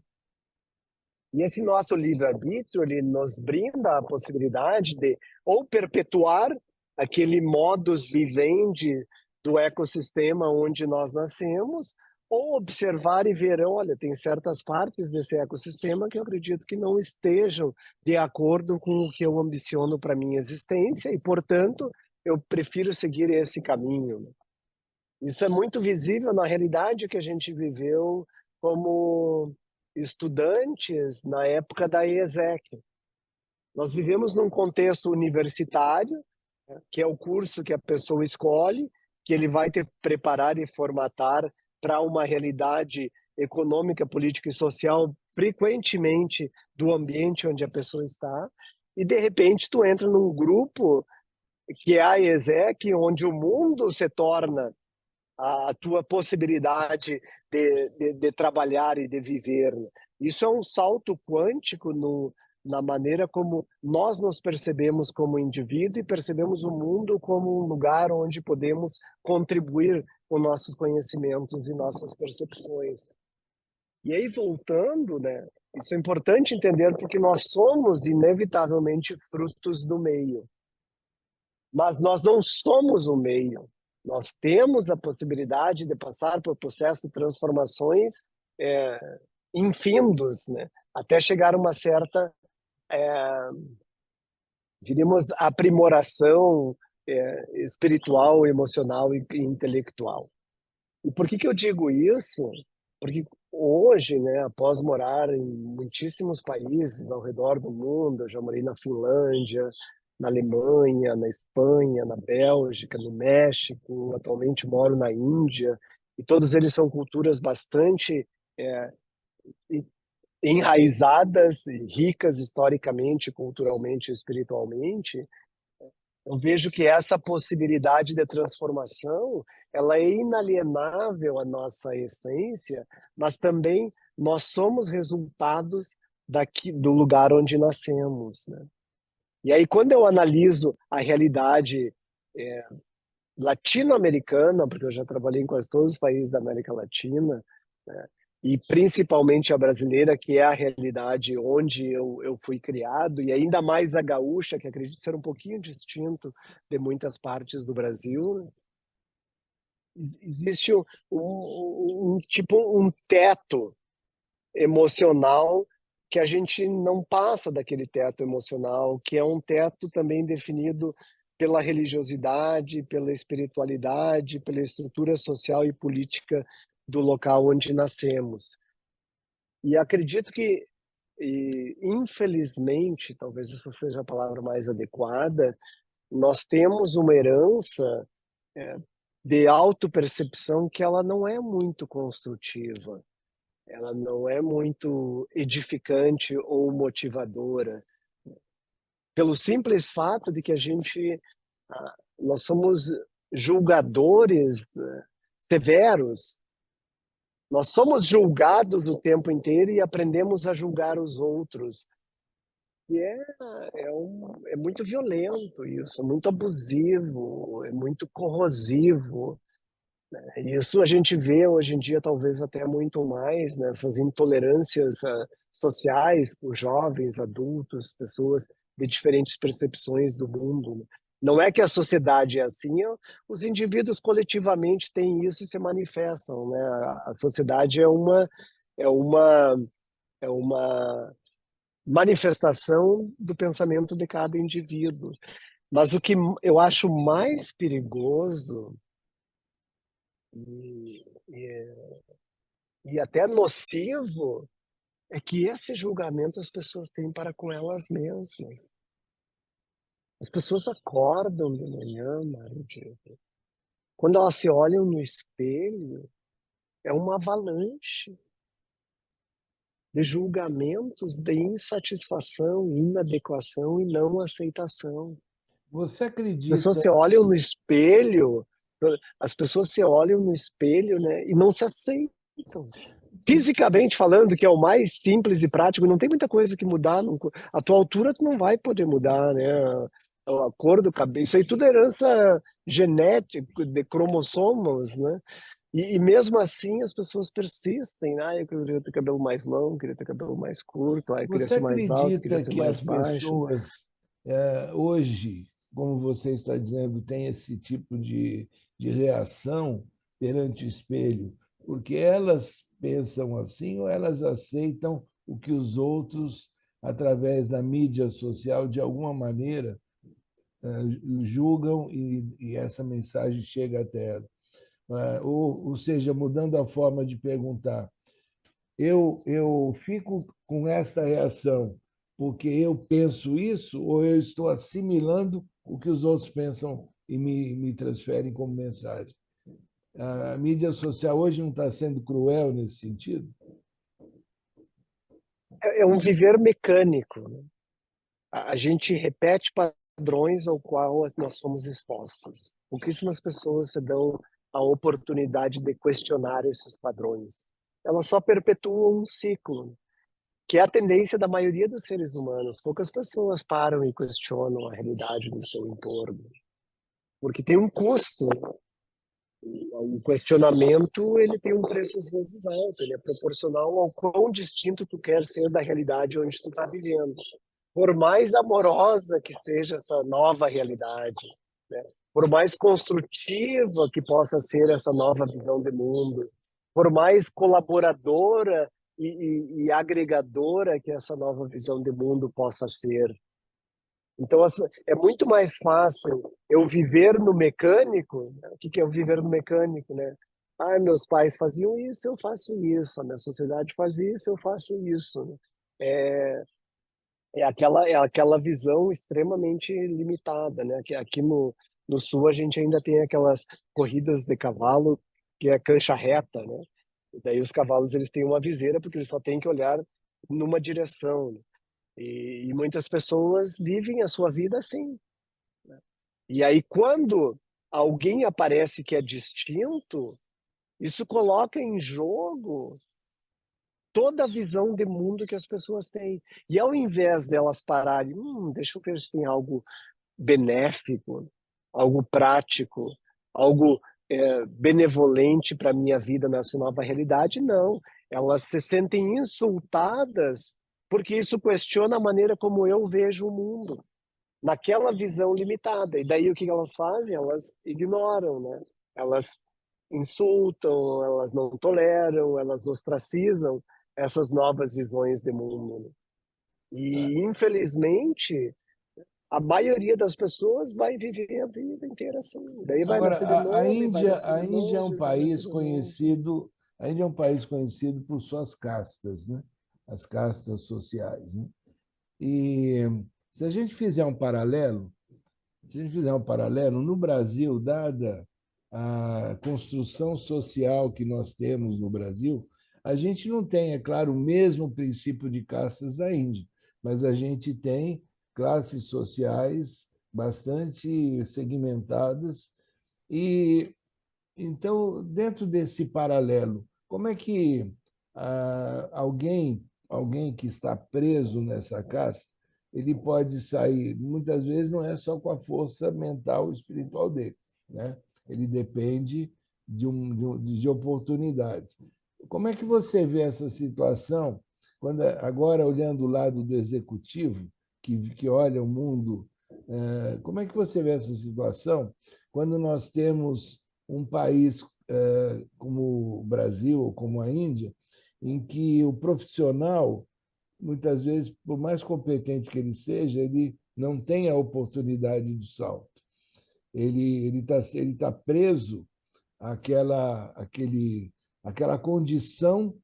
E esse nosso livre-arbítrio, ele nos brinda a possibilidade de ou perpetuar aquele modus vivendi do ecossistema onde nós nascemos, ou observar e ver, olha, tem certas partes desse ecossistema que eu acredito que não estejam de acordo com o que eu ambiciono para minha existência e, portanto, eu prefiro seguir esse caminho. Isso é muito visível na realidade que a gente viveu como estudantes na época da ESEC. Nós vivemos num contexto universitário, que é o curso que a pessoa escolhe, que ele vai te preparar e formatar para uma realidade econômica, política e social, frequentemente do ambiente onde a pessoa está, e de repente tu entra num grupo que é a ESEC, onde o mundo se torna a tua possibilidade de trabalhar e de viver. Isso é um salto quântico na maneira como nós nos percebemos como indivíduo e percebemos o mundo como um lugar onde podemos contribuir com nossos conhecimentos e nossas percepções. E aí, voltando, né, isso é importante entender porque nós somos, inevitavelmente, frutos do meio. Mas nós não somos o meio. Nós temos a possibilidade de passar por processo de transformações infindos, né? Até chegar a uma certa, diríamos, aprimoração espiritual, emocional e intelectual. E por que eu digo isso? Porque hoje, né, após morar em muitíssimos países ao redor do mundo, eu já morei na Finlândia, na Alemanha, na Espanha, na Bélgica, no México, atualmente moro na Índia, e todos eles são culturas bastante é, enraizadas e ricas historicamente, culturalmente e espiritualmente. Eu vejo que essa possibilidade de transformação, ela é inalienável à nossa essência, mas também nós somos resultados do lugar onde nascemos, né? E aí, quando eu analiso a realidade latino-americana, porque eu já trabalhei em quase todos os países da América Latina, né, e principalmente a brasileira, que é a realidade onde eu fui criado, e ainda mais a gaúcha, que acredito ser um pouquinho distinto de muitas partes do Brasil, né? Existe tipo um teto emocional que a gente não passa daquele teto emocional, que é um teto também definido pela religiosidade, pela espiritualidade, pela estrutura social e política do local onde nascemos. E acredito que, infelizmente, talvez essa seja a palavra mais adequada, nós temos uma herança de autopercepção que ela não é muito construtiva, ela não é muito edificante ou motivadora, pelo simples fato de que nós somos julgadores severos, nós somos julgados o tempo inteiro e aprendemos a julgar os outros. E é muito violento isso, é muito abusivo, é muito corrosivo. Isso a gente vê hoje em dia, talvez até muito mais, nessas intolerâncias sociais por jovens, adultos, pessoas de diferentes percepções do mundo, né? Não é que a sociedade é assim, os indivíduos coletivamente têm isso e se manifestam, né? A sociedade é uma, é uma manifestação do pensamento de cada indivíduo. Mas o que eu acho mais perigoso e, e, e até nocivo é que esse julgamento as pessoas têm para com elas mesmas. As pessoas acordam de manhã, Mário Diego. Quando elas se olham no espelho, é uma avalanche de julgamentos, de insatisfação, inadequação e não aceitação. Você As pessoas acredita? se olham no espelho, as pessoas se olham no espelho, né, e não se aceitam. Fisicamente falando, que é o mais simples e prático, não tem muita coisa que mudar. A tua altura tu não vai poder mudar, né? A cor do cabelo, isso aí tudo é herança genética, de cromossomos, né? E mesmo assim as pessoas persistem, né? Ah, eu queria ter cabelo mais longo, queria ter cabelo mais curto, ah, eu queria Você ser mais alto, queria acredita ser que mais as baixo. pessoas hoje, como você está dizendo, têm esse tipo de reação perante o espelho, porque elas pensam assim ou elas aceitam o que os outros, através da mídia social, de alguma maneira, julgam e essa mensagem chega até elas? Ou seja, mudando a forma de perguntar, eu fico com esta reação porque eu penso isso ou eu estou assimilando o que os outros pensam e me transferem como mensagem? A mídia social hoje não está sendo cruel nesse sentido? É um viver mecânico, né? A gente repete padrões ao qual nós fomos expostos. Pouquíssimas pessoas se dão a oportunidade de questionar esses padrões. Elas só perpetuam um ciclo, que é a tendência da maioria dos seres humanos. Poucas pessoas param e questionam a realidade do seu entorno, porque tem um custo. O questionamento, ele tem um preço às vezes alto, ele é proporcional ao quão distinto tu quer ser da realidade onde tu está vivendo. Por mais amorosa que seja essa nova realidade, né? Por mais construtiva que possa ser essa nova visão de mundo, por mais colaboradora e agregadora que essa nova visão de mundo possa ser. Então, é muito mais fácil eu viver no mecânico. Né? O que que é eu viver no mecânico, né? Ah, meus pais faziam isso, eu faço isso. A minha sociedade faz isso, eu faço isso. Né? É, é aquela visão extremamente limitada, né? Que aqui no sul a gente ainda tem aquelas corridas de cavalo que é cancha reta, né? E daí os cavalos eles têm uma viseira porque eles só têm que olhar numa direção. Né? E muitas pessoas vivem a sua vida assim. E aí quando alguém aparece que é distinto, isso coloca em jogo toda a visão de mundo que as pessoas têm. E ao invés delas pararem, deixa eu ver se tem algo benéfico, algo prático, algo benevolente para a minha vida nessa nova realidade, não. Elas se sentem insultadas porque isso questiona a maneira como eu vejo o mundo, naquela visão limitada. E daí o que elas fazem? Elas ignoram, né? Elas insultam, elas não toleram, elas ostracizam essas novas visões de mundo. Né? E, infelizmente, a maioria das pessoas vai viver a vida inteira assim. Daí vai Agora, nascer de novo, e vai nascer A de Índia é novo, um e vai nascer país de novo. conhecido, a Índia é um país conhecido por suas castas, né? As castas sociais, né? E se a gente fizer um paralelo, se a gente fizer um paralelo, no Brasil, dada a construção social que nós temos no Brasil, a gente não tem, é claro, o mesmo princípio de castas da Índia, mas a gente tem classes sociais bastante segmentadas e então, dentro desse paralelo, como é que alguém que está preso nessa casta, ele pode sair? Muitas vezes não é só com a força mental e espiritual dele, né? Ele depende de oportunidades. Como é que você vê essa situação, quando agora olhando o lado do executivo, que olha o mundo, como é que você vê essa situação quando nós temos um país como o Brasil ou como a Índia, em que o profissional muitas vezes, por mais competente que ele seja, ele não tem a oportunidade do salto. Ele tá preso àquela condição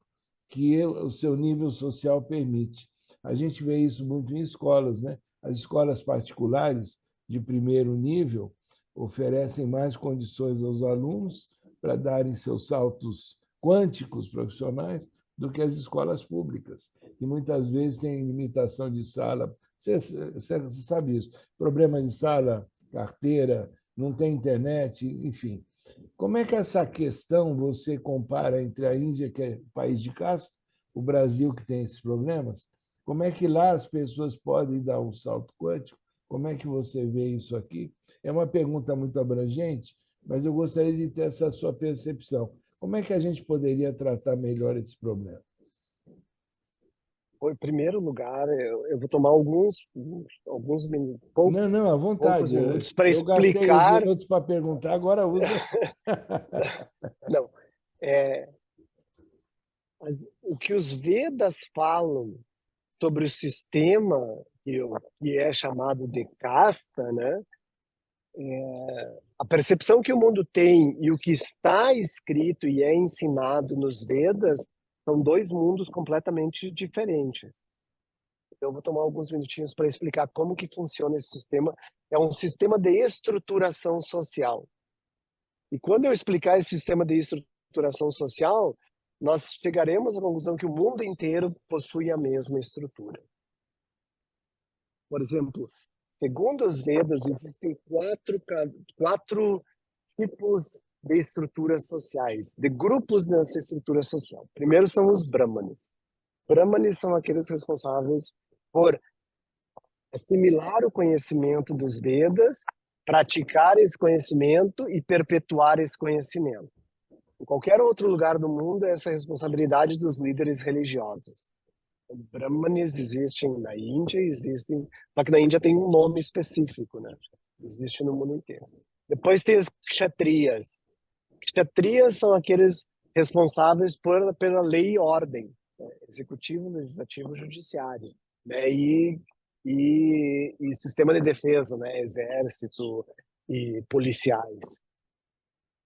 que o seu nível social permite. A gente vê isso muito em escolas, né? As escolas particulares de primeiro nível oferecem mais condições aos alunos para darem seus saltos quânticos profissionais do que as escolas públicas, que muitas vezes têm limitação de sala. Você sabe isso. Problema de sala, carteira, não tem internet, enfim. Como é que essa questão você compara entre a Índia, que é país de caste, o Brasil, que tem esses problemas? Como é que lá as pessoas podem dar um salto quântico? Como é que você vê isso aqui? É uma pergunta muito abrangente, mas eu gostaria de ter essa sua percepção. Como é que a gente poderia tratar melhor esse problema? Em primeiro lugar, eu vou tomar alguns minutos, Não, não, à poucos vontade. minutos para Eu gastei os explicar. minutos para perguntar, agora usa. Não, é, o que os Vedas falam sobre o sistema que é chamado de casta, né? A percepção que o mundo tem e o que está escrito e é ensinado nos Vedas são dois mundos completamente diferentes. Eu vou tomar alguns minutinhos para explicar como que funciona esse sistema. É um sistema de estruturação social. E quando eu explicar esse sistema de estruturação social, nós chegaremos à conclusão que o mundo inteiro possui a mesma estrutura. Por exemplo, segundo os Vedas, existem quatro tipos de estruturas sociais, de grupos nessa estrutura social. Primeiro são os Brahmanes. Brahmanes são aqueles responsáveis por assimilar o conhecimento dos Vedas, praticar esse conhecimento e perpetuar esse conhecimento. Em qualquer outro lugar do mundo, essa é a responsabilidade dos líderes religiosos. Brahmanes existem na Índia, só que na Índia tem um nome específico, né? Existe no mundo inteiro. Depois tem os kshatriyas. Kshatriyas são aqueles responsáveis pela lei e ordem, né? Executivo, legislativo, judiciário, né? E sistema de defesa, né? Exército e policiais.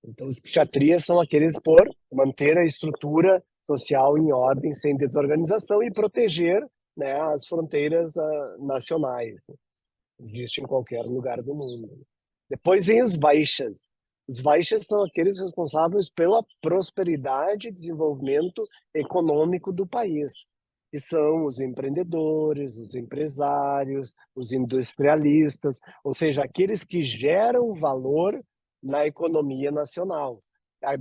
Então, os kshatriyas são aqueles por manter a estrutura social em ordem, sem desorganização e proteger, né, as fronteiras nacionais. Existe em qualquer lugar do mundo. Depois vem os Vaishyas. Os Vaishyas são aqueles responsáveis pela prosperidade e desenvolvimento econômico do país, que são os empreendedores, os empresários, os industrialistas, ou seja, aqueles que geram valor na economia nacional.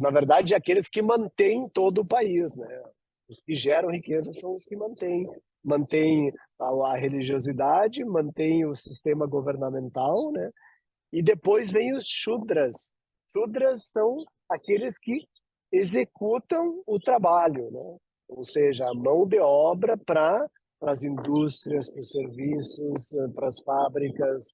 Na verdade, aqueles que mantêm todo o país, né? Os que geram riqueza são os que mantêm a religiosidade, mantêm o sistema governamental, né? E depois vem os Shudras. Shudras são aqueles que executam o trabalho, né? Ou seja, a mão de obra para as indústrias, para os serviços, para as fábricas,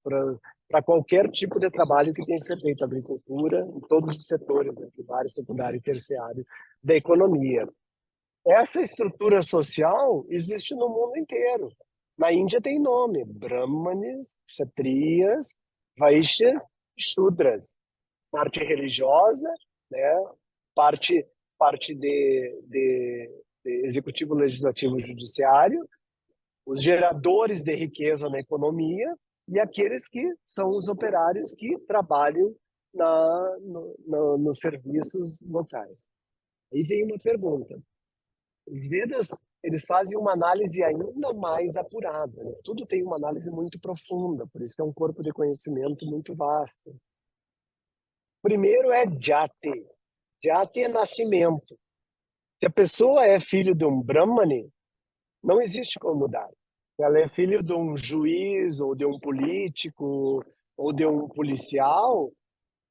para qualquer tipo de trabalho que tem que ser feito, agricultura, em todos os setores, né? Primário, secundário e terciário da economia. Essa estrutura social existe no mundo inteiro. Na Índia tem nome: Brahmanes, Kshatriyas, Vaishyas, Shudras. Parte religiosa, né? parte, parte de executivo, legislativo e judiciário, os geradores de riqueza na economia e aqueles que são os operários que trabalham nos serviços locais. Aí vem uma pergunta. Os Vedas, eles fazem uma análise ainda mais apurada, né? Tudo tem uma análise muito profunda, por isso que é um corpo de conhecimento muito vasto. Primeiro é Jati. Jati é nascimento. Se a pessoa é filho de um Brahmane, não existe como mudar. Se ela é filho de um juiz, ou de um político, ou de um policial,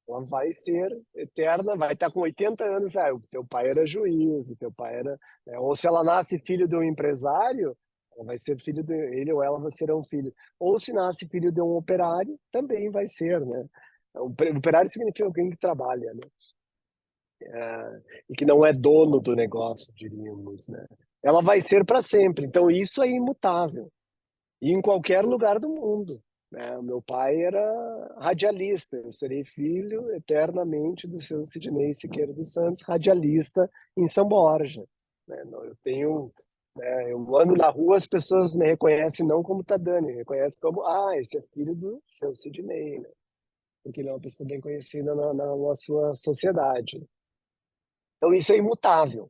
ela vai ser eterna, vai estar com 80 anos. Ah, o teu pai era juiz, o teu pai era. Ou se ela nasce filho de um empresário, ela vai ser filho de ele ou ela serão filho. Ou se nasce filho de um operário, também vai ser, né? O operário significa alguém que trabalha, né? E que não é dono do negócio, diríamos, né? ela vai ser para sempre. Então, isso é imutável. E em qualquer lugar do mundo, né? O meu pai era radialista, eu serei filho eternamente do seu Sidnei Siqueira dos Santos, radialista em São Borja. Né? Eu tenho, né, eu ando na rua, as pessoas me reconhecem não como Tadani, me reconhecem como, esse é filho do seu Sidnei, né? Porque ele é uma pessoa bem conhecida na sua sociedade. Então isso é imutável.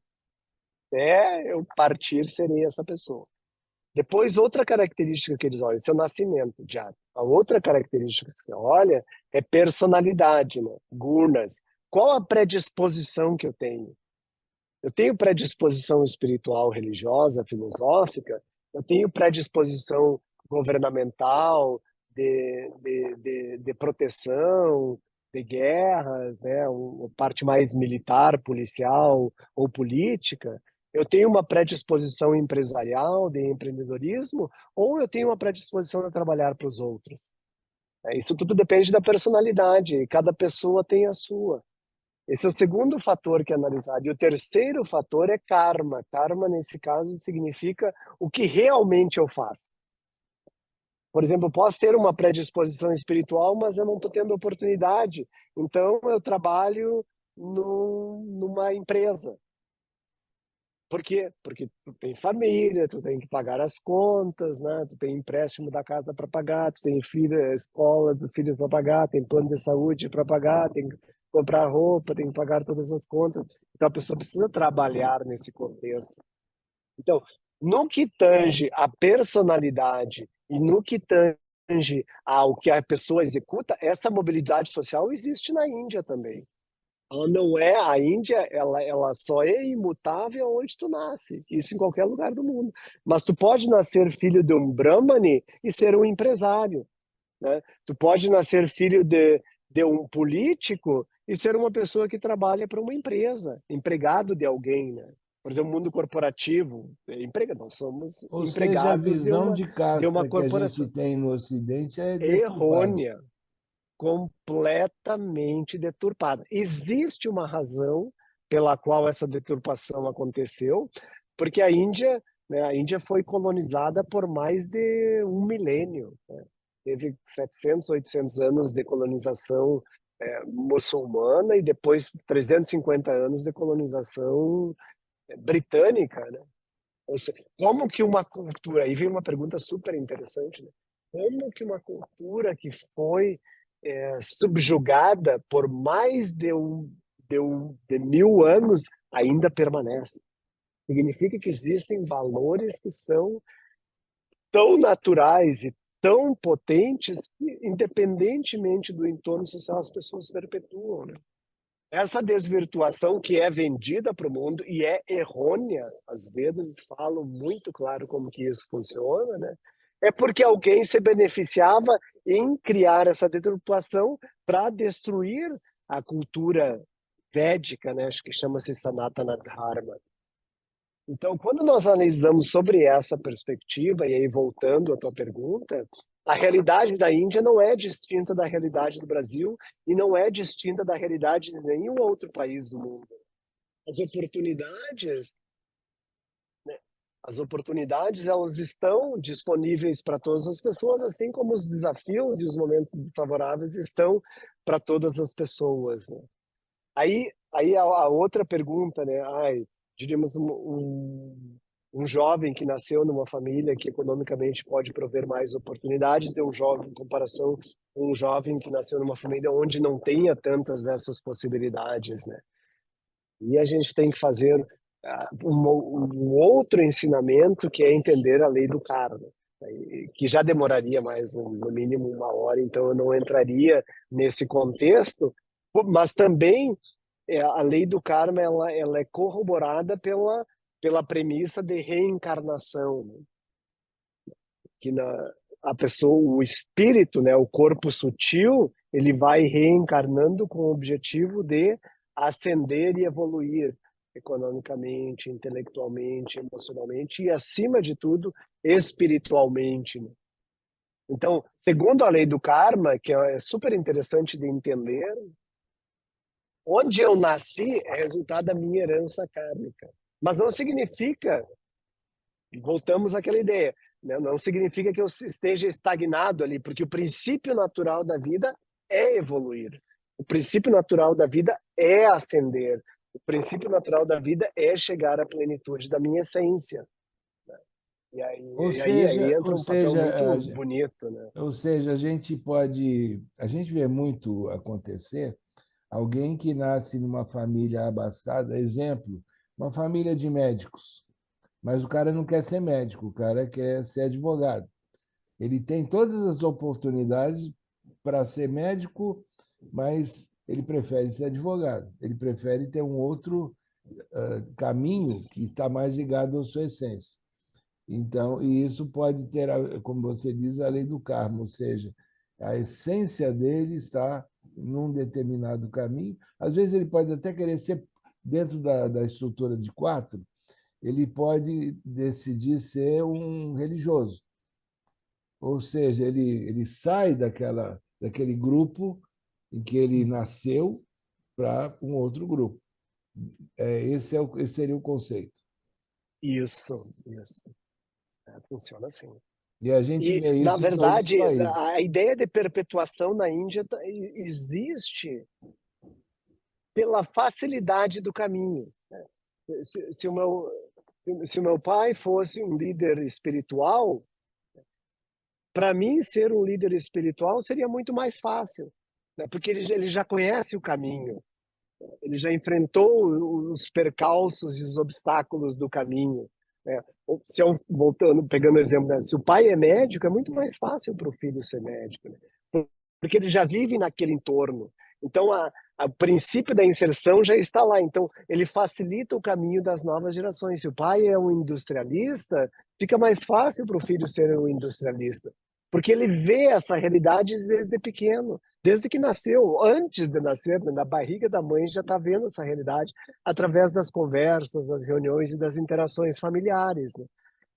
Até eu partir, serei essa pessoa. Depois, outra característica que eles olham, seu nascimento, já. A outra característica que você olha é personalidade, né? Gunas. Qual a predisposição que eu tenho? Eu tenho predisposição espiritual, religiosa, filosófica, eu tenho predisposição governamental, de proteção, de guerras, né? Uma parte mais militar, policial ou política. Eu tenho uma predisposição empresarial, de empreendedorismo, ou eu tenho uma predisposição a trabalhar para os outros. Isso tudo depende da personalidade, e cada pessoa tem a sua. Esse é o segundo fator que é analisado. E o terceiro fator é karma. Karma, nesse caso, significa o que realmente eu faço. Por exemplo, eu posso ter uma predisposição espiritual, mas eu não estou tendo oportunidade. Então, eu trabalho numa empresa. Por quê? Porque tu tem família, tu tem que pagar as contas, né? Tu tem empréstimo da casa para pagar, tu tem filho, escola dos filhos para pagar, tem plano de saúde para pagar, tem que comprar roupa, tem que pagar todas as contas. Então a pessoa precisa trabalhar nesse contexto. Então, no que tange a personalidade e no que tange ao que a pessoa executa, essa mobilidade social existe na Índia também. Ela não é, a Índia, ela só é imutável onde tu nasce, isso em qualquer lugar do mundo. Mas tu pode nascer filho de um Brahmane e ser um empresário, né? Tu pode nascer filho de um político e ser uma pessoa que trabalha para uma empresa, empregado de alguém, né? Por exemplo, mundo corporativo, nós somos Ou seja, a empregados visão de de uma casta que a gente corporação. tem no Ocidente é deturpada. Errônea, completamente deturpada. Existe uma razão pela qual essa deturpação aconteceu, porque a Índia foi colonizada por mais de um milênio, né? Teve 700, 800 anos de colonização muçulmana e depois 350 anos de colonização britânica, né? Ou seja, como que uma cultura, aí vem uma pergunta super interessante, né? Como que uma cultura que foi subjugada por mais de 1000 anos ainda permanece? Significa que existem valores que são tão naturais e tão potentes que, independentemente do entorno social, as pessoas perpetuam, né? Essa desvirtuação que é vendida para o mundo e é errônea, às vezes falam muito claro como que isso funciona, né? É porque alguém se beneficiava em criar essa deturpação para destruir a cultura védica, né? Acho que chama-se Sanatana Dharma. Então, quando nós analisamos sobre essa perspectiva, e aí voltando à tua pergunta, a realidade da Índia não é distinta da realidade do Brasil e não é distinta da realidade de nenhum outro país do mundo. As oportunidades, né, as oportunidades elas estão disponíveis para todas as pessoas, assim como os desafios e os momentos desfavoráveis estão para todas as pessoas, né? Aí a outra pergunta, né? Diríamos um jovem que nasceu numa família que economicamente pode prover mais oportunidades de um jovem em comparação com um jovem que nasceu numa família onde não tenha tantas dessas possibilidades, né? E a gente tem que fazer um outro ensinamento que é entender a lei do karma, que já demoraria mais no mínimo 1 hora, então eu não entraria nesse contexto, mas também a lei do karma ela é corroborada pela premissa de reencarnação, né? Que a pessoa, o espírito, né, o corpo sutil, ele vai reencarnando com o objetivo de ascender e evoluir economicamente, intelectualmente, emocionalmente e, acima de tudo, espiritualmente, né? Então, segundo a lei do karma, que é super interessante de entender, onde eu nasci é resultado da minha herança kármica. Mas não significa voltamos àquela ideia, né? Não significa que eu esteja estagnado ali, porque o princípio natural da vida é evoluir. O princípio natural da vida é ascender. O princípio natural da vida é chegar à plenitude da minha essência. E aí entra Ou um papel seja, muito bonito, né? a gente a gente vê muito acontecer alguém que nasce numa família abastada, exemplo, uma família de médicos, mas o cara não quer ser médico, o cara quer ser advogado. Ele tem todas as oportunidades para ser médico, mas ele prefere ser advogado. Ele prefere ter um outro caminho que está mais ligado à sua essência. Então, e isso pode ter, como você diz, a lei do karma, ou seja, a essência dele está num determinado caminho. Às vezes ele pode até querer ser dentro da estrutura de quatro, ele pode decidir ser um religioso, ou seja, ele sai daquele grupo em que ele nasceu para um outro grupo. Esse seria o conceito. Isso. Funciona assim. E a gente E, vê na isso em todos os verdade, países. a ideia de perpetuação na Índia existe pela facilidade do caminho. Se o meu pai fosse um líder espiritual, para mim ser um líder espiritual seria muito mais fácil, né? Porque ele já conhece o caminho, ele já enfrentou os percalços e os obstáculos do caminho, né? Se eu, voltando, pegando o exemplo, né? Se o pai é médico, é muito mais fácil para o filho ser médico, né? Porque ele já vive naquele entorno. Então, o princípio da inserção já está lá. Então, ele facilita o caminho das novas gerações. Se o pai é um industrialista, fica mais fácil para o filho ser um industrialista, porque ele vê essa realidade desde pequeno, desde que nasceu, antes de nascer, na barriga da mãe, já está vendo essa realidade através das conversas, das reuniões e das interações familiares, né?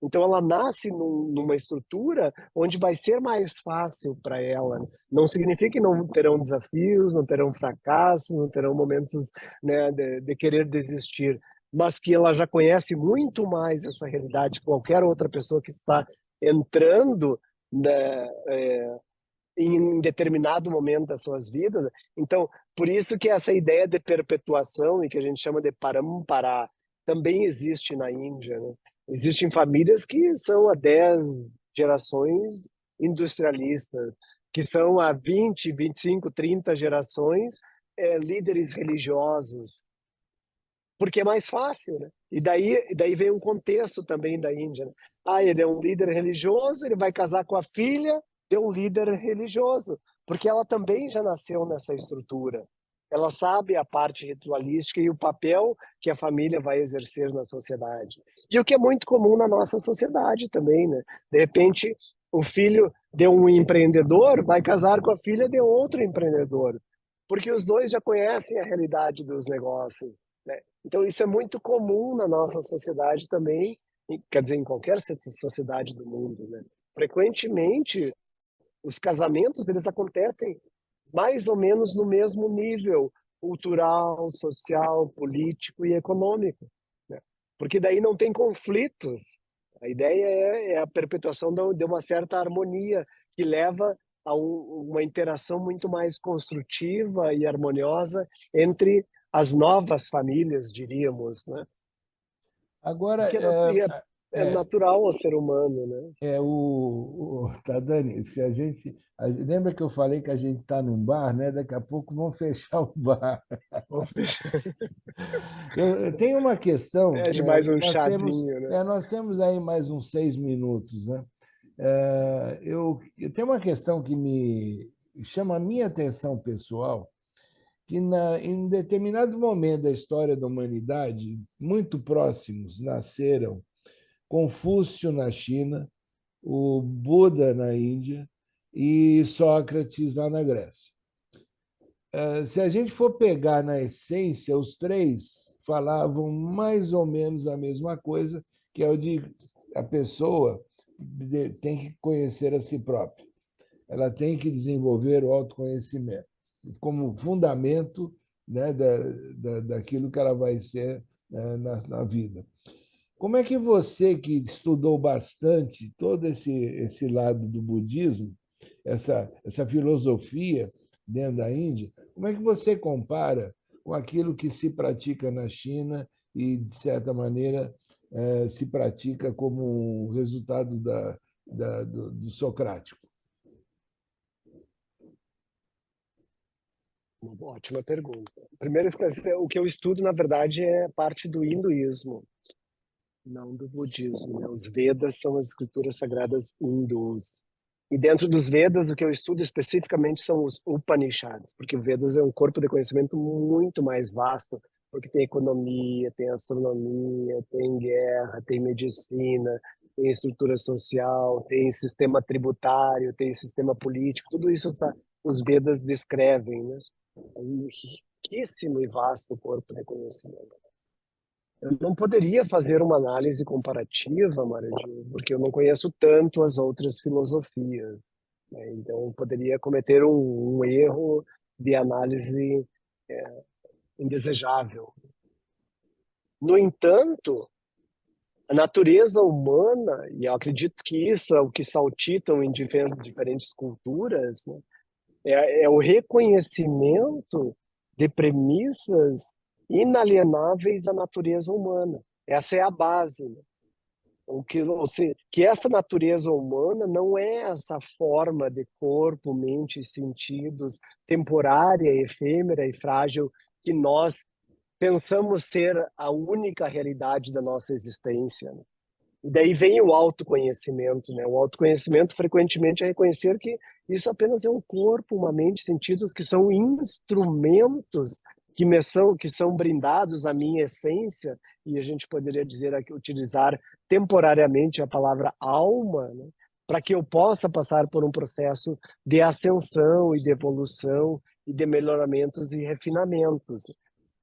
Então ela nasce numa estrutura onde vai ser mais fácil para ela, né? Não significa que não terão desafios, não terão fracassos, não terão momentos, né, de querer desistir, mas que ela já conhece muito mais essa realidade que qualquer outra pessoa que está entrando, né, em determinado momento das suas vidas. Então, por isso que essa ideia de perpetuação e que a gente chama de parampara também existe na Índia, né? Existem famílias que são há 10 gerações industrialistas, que são há 20, 25, 30 gerações líderes religiosos, porque é mais fácil, né? E daí vem um contexto também da Índia, né? Ele é um líder religioso, ele vai casar com a filha de um líder religioso, porque ela também já nasceu nessa estrutura. Ela sabe a parte ritualística e o papel que a família vai exercer na sociedade. E o que é muito comum na nossa sociedade também, né? De repente, o filho de um empreendedor vai casar com a filha de outro empreendedor, porque os dois já conhecem a realidade dos negócios, né? Então, isso é muito comum na nossa sociedade também, quer dizer, em qualquer sociedade do mundo, né? Frequentemente, os casamentos eles acontecem mais ou menos no mesmo nível cultural, social, político e econômico, né? Porque daí não tem conflitos. A ideia é a perpetuação de uma certa harmonia que leva a uma interação muito mais construtiva e harmoniosa entre as novas famílias, diríamos, né? Agora, Que é é, natural ao ser humano, né? tá, Dani, se lembra que eu falei que a gente está num bar, né? Daqui a pouco vão fechar o bar. Eu tenho uma questão que Pede mais um chazinho, né? nós temos aí mais uns 6 minutos, né? Eu tenho uma questão que me chama a minha atenção pessoal, que em determinado momento da história da humanidade, muito próximos, nasceram Confúcio na China, o Buda na Índia e Sócrates lá na Grécia. Se a gente for pegar na essência, os três falavam mais ou menos a mesma coisa, que é o de a pessoa tem que conhecer a si própria. Ela tem que desenvolver o autoconhecimento como fundamento, né, daquilo que ela vai ser, na vida. Como é que você, que estudou bastante todo esse lado do budismo, essa filosofia dentro da Índia, como é que você compara com aquilo que se pratica na China e, de certa maneira, se pratica como um resultado do socrático? Uma ótima pergunta. Primeiro, esclarecer, o que eu estudo, na verdade, é parte do hinduísmo, não do budismo, né? Os Vedas são as escrituras sagradas hindus. E dentro dos Vedas, o que eu estudo especificamente são os Upanishads, porque o Vedas é um corpo de conhecimento muito mais vasto, porque tem economia, tem astronomia, tem guerra, tem medicina, tem estrutura social, tem sistema tributário, tem sistema político, tudo isso os Vedas descrevem, né? É um riquíssimo e vasto corpo de conhecimento. Eu não poderia fazer uma análise comparativa, Maravilha, porque eu não conheço tanto as outras filosofias, né? Então, eu poderia cometer um erro de análise indesejável. No entanto, a natureza humana, e eu acredito que isso é o que saltitam em diferentes culturas, né? É o reconhecimento de premissas inalienáveis da natureza humana. Essa é a base, né? Ou seja, que essa natureza humana não é essa forma de corpo, mente e sentidos temporária, efêmera e frágil que nós pensamos ser a única realidade da nossa existência, né? E daí vem o autoconhecimento, né? O autoconhecimento frequentemente é reconhecer que isso apenas é um corpo, uma mente, sentidos que são instrumentos que são brindados à minha essência, e a gente poderia dizer aqui, utilizar temporariamente a palavra alma, né? Para que eu possa passar por um processo de ascensão e de evolução e de melhoramentos e refinamentos.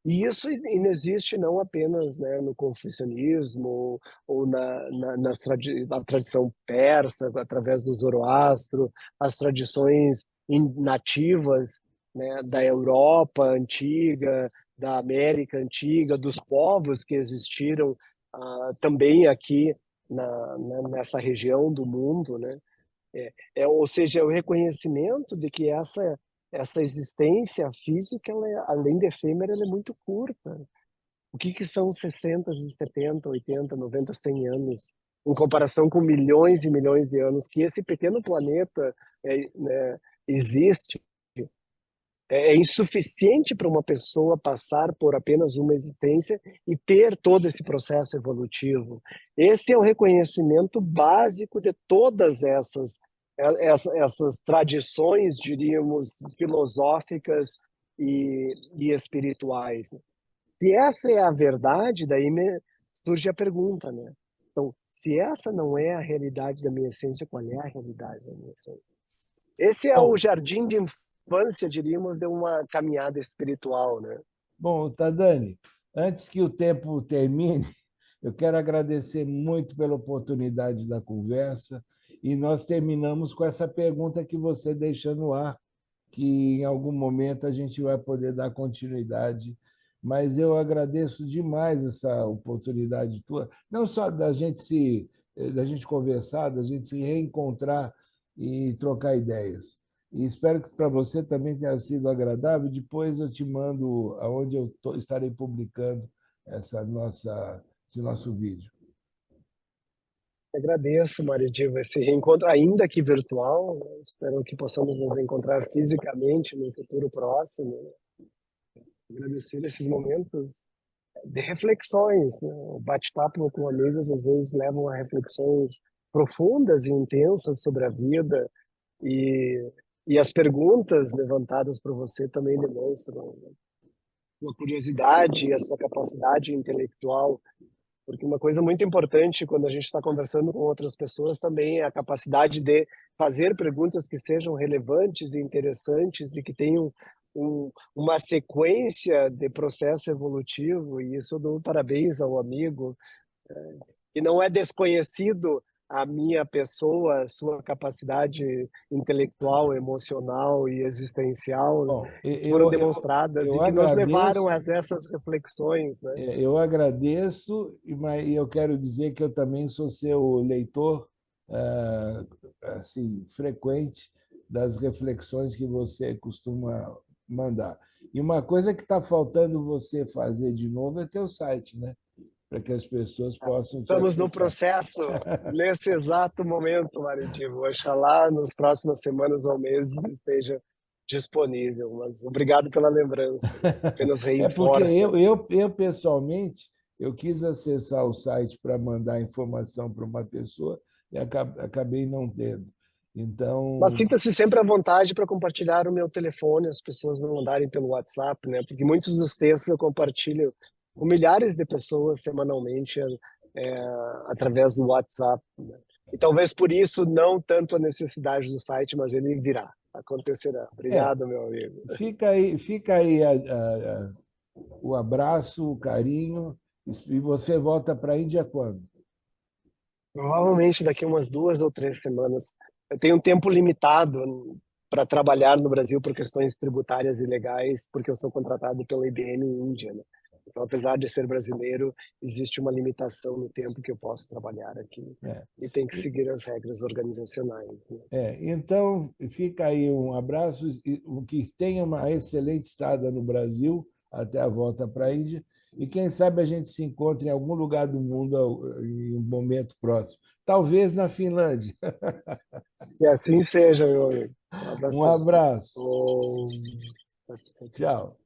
E isso existe não apenas, né, no confucionismo ou na tradição persa, através do Zoroastro, as tradições nativas, né, da Europa antiga, da América antiga, dos povos que existiram também aqui nessa região do mundo, né? Ou seja, é o reconhecimento de que essa existência física, além de efêmera, ela é muito curta. O que são 60, 70, 80, 90, 100 anos, em comparação com milhões e milhões de anos que esse pequeno planeta né, existe? É insuficiente para uma pessoa passar por apenas uma existência e ter todo esse processo evolutivo. Esse é o reconhecimento básico de todas essas tradições, diríamos, filosóficas e espirituais, né? Se essa é a verdade, daí surge a pergunta, né? Então, se essa não é a realidade da minha essência, qual é a realidade da minha essência? Esse é o Bom, jardim de infância, diríamos, de uma caminhada espiritual, né? bom, Tadani, antes que o tempo termine, eu quero agradecer muito pela oportunidade da conversa e nós terminamos com essa pergunta que você deixa no ar, que em algum momento a gente vai poder dar continuidade. Mas eu agradeço demais essa oportunidade tua, não só da gente conversar, da gente se reencontrar e trocar ideias. E espero que para você também tenha sido agradável. Depois eu te mando aonde estarei publicando esse nosso vídeo. Agradeço, Maridiva, esse reencontro, ainda que virtual, né? Espero que possamos nos encontrar fisicamente no futuro próximo, né? Agradecer esses momentos de reflexões, né? O bate-papo com amigos às vezes levam a reflexões profundas e intensas sobre a vida e, e as perguntas levantadas por você também demonstram, né, sua curiosidade e a sua capacidade intelectual, porque uma coisa muito importante quando a gente está conversando com outras pessoas também é a capacidade de fazer perguntas que sejam relevantes e interessantes e que tenham uma sequência de processo evolutivo. E isso eu dou parabéns ao amigo, que não é desconhecido a minha pessoa, a sua capacidade intelectual, emocional e existencial Bom, foram demonstradas eu e que nos levaram agradeço. a essas reflexões, né? Eu agradeço, e eu quero dizer que eu também sou seu leitor assim, frequente das reflexões que você costuma mandar. E uma coisa que está faltando você fazer de novo é ter o site, né? Para que as pessoas possam te Estamos no acessar. processo nesse exato momento, Maritivo. Oxalá nas próximas semanas ou meses esteja disponível. Mas obrigado pela lembrança. Apenas É porque reforça. eu pessoalmente, eu quis acessar o site para mandar informação para uma pessoa e acabei não tendo. Mas Então, sinta-se sempre à vontade para compartilhar o meu telefone, as pessoas me mandarem pelo WhatsApp, né? Porque muitos dos textos eu compartilho com milhares de pessoas semanalmente é, através do WhatsApp, né? E talvez por isso não tanto a necessidade do site, mas ele virá, acontecerá. é, Obrigado, meu amigo. fica aí o abraço, o carinho, e você volta para a Índia quando? Provavelmente daqui umas 2 ou 3 semanas. Eu tenho um tempo limitado para trabalhar no Brasil por questões tributárias e legais, porque eu sou contratado pela IBM Índia, né? Então, apesar de ser brasileiro, existe uma limitação no tempo que eu posso trabalhar aqui É. e tem que seguir as regras organizacionais, né? Então, fica aí um abraço, que tenha uma excelente estada no Brasil, até a volta para a Índia, e quem sabe a gente se encontre em algum lugar do mundo em um momento próximo. Talvez na Finlândia. Que assim seja, meu amigo. Um Um abração. abraço. Oh, Tchau.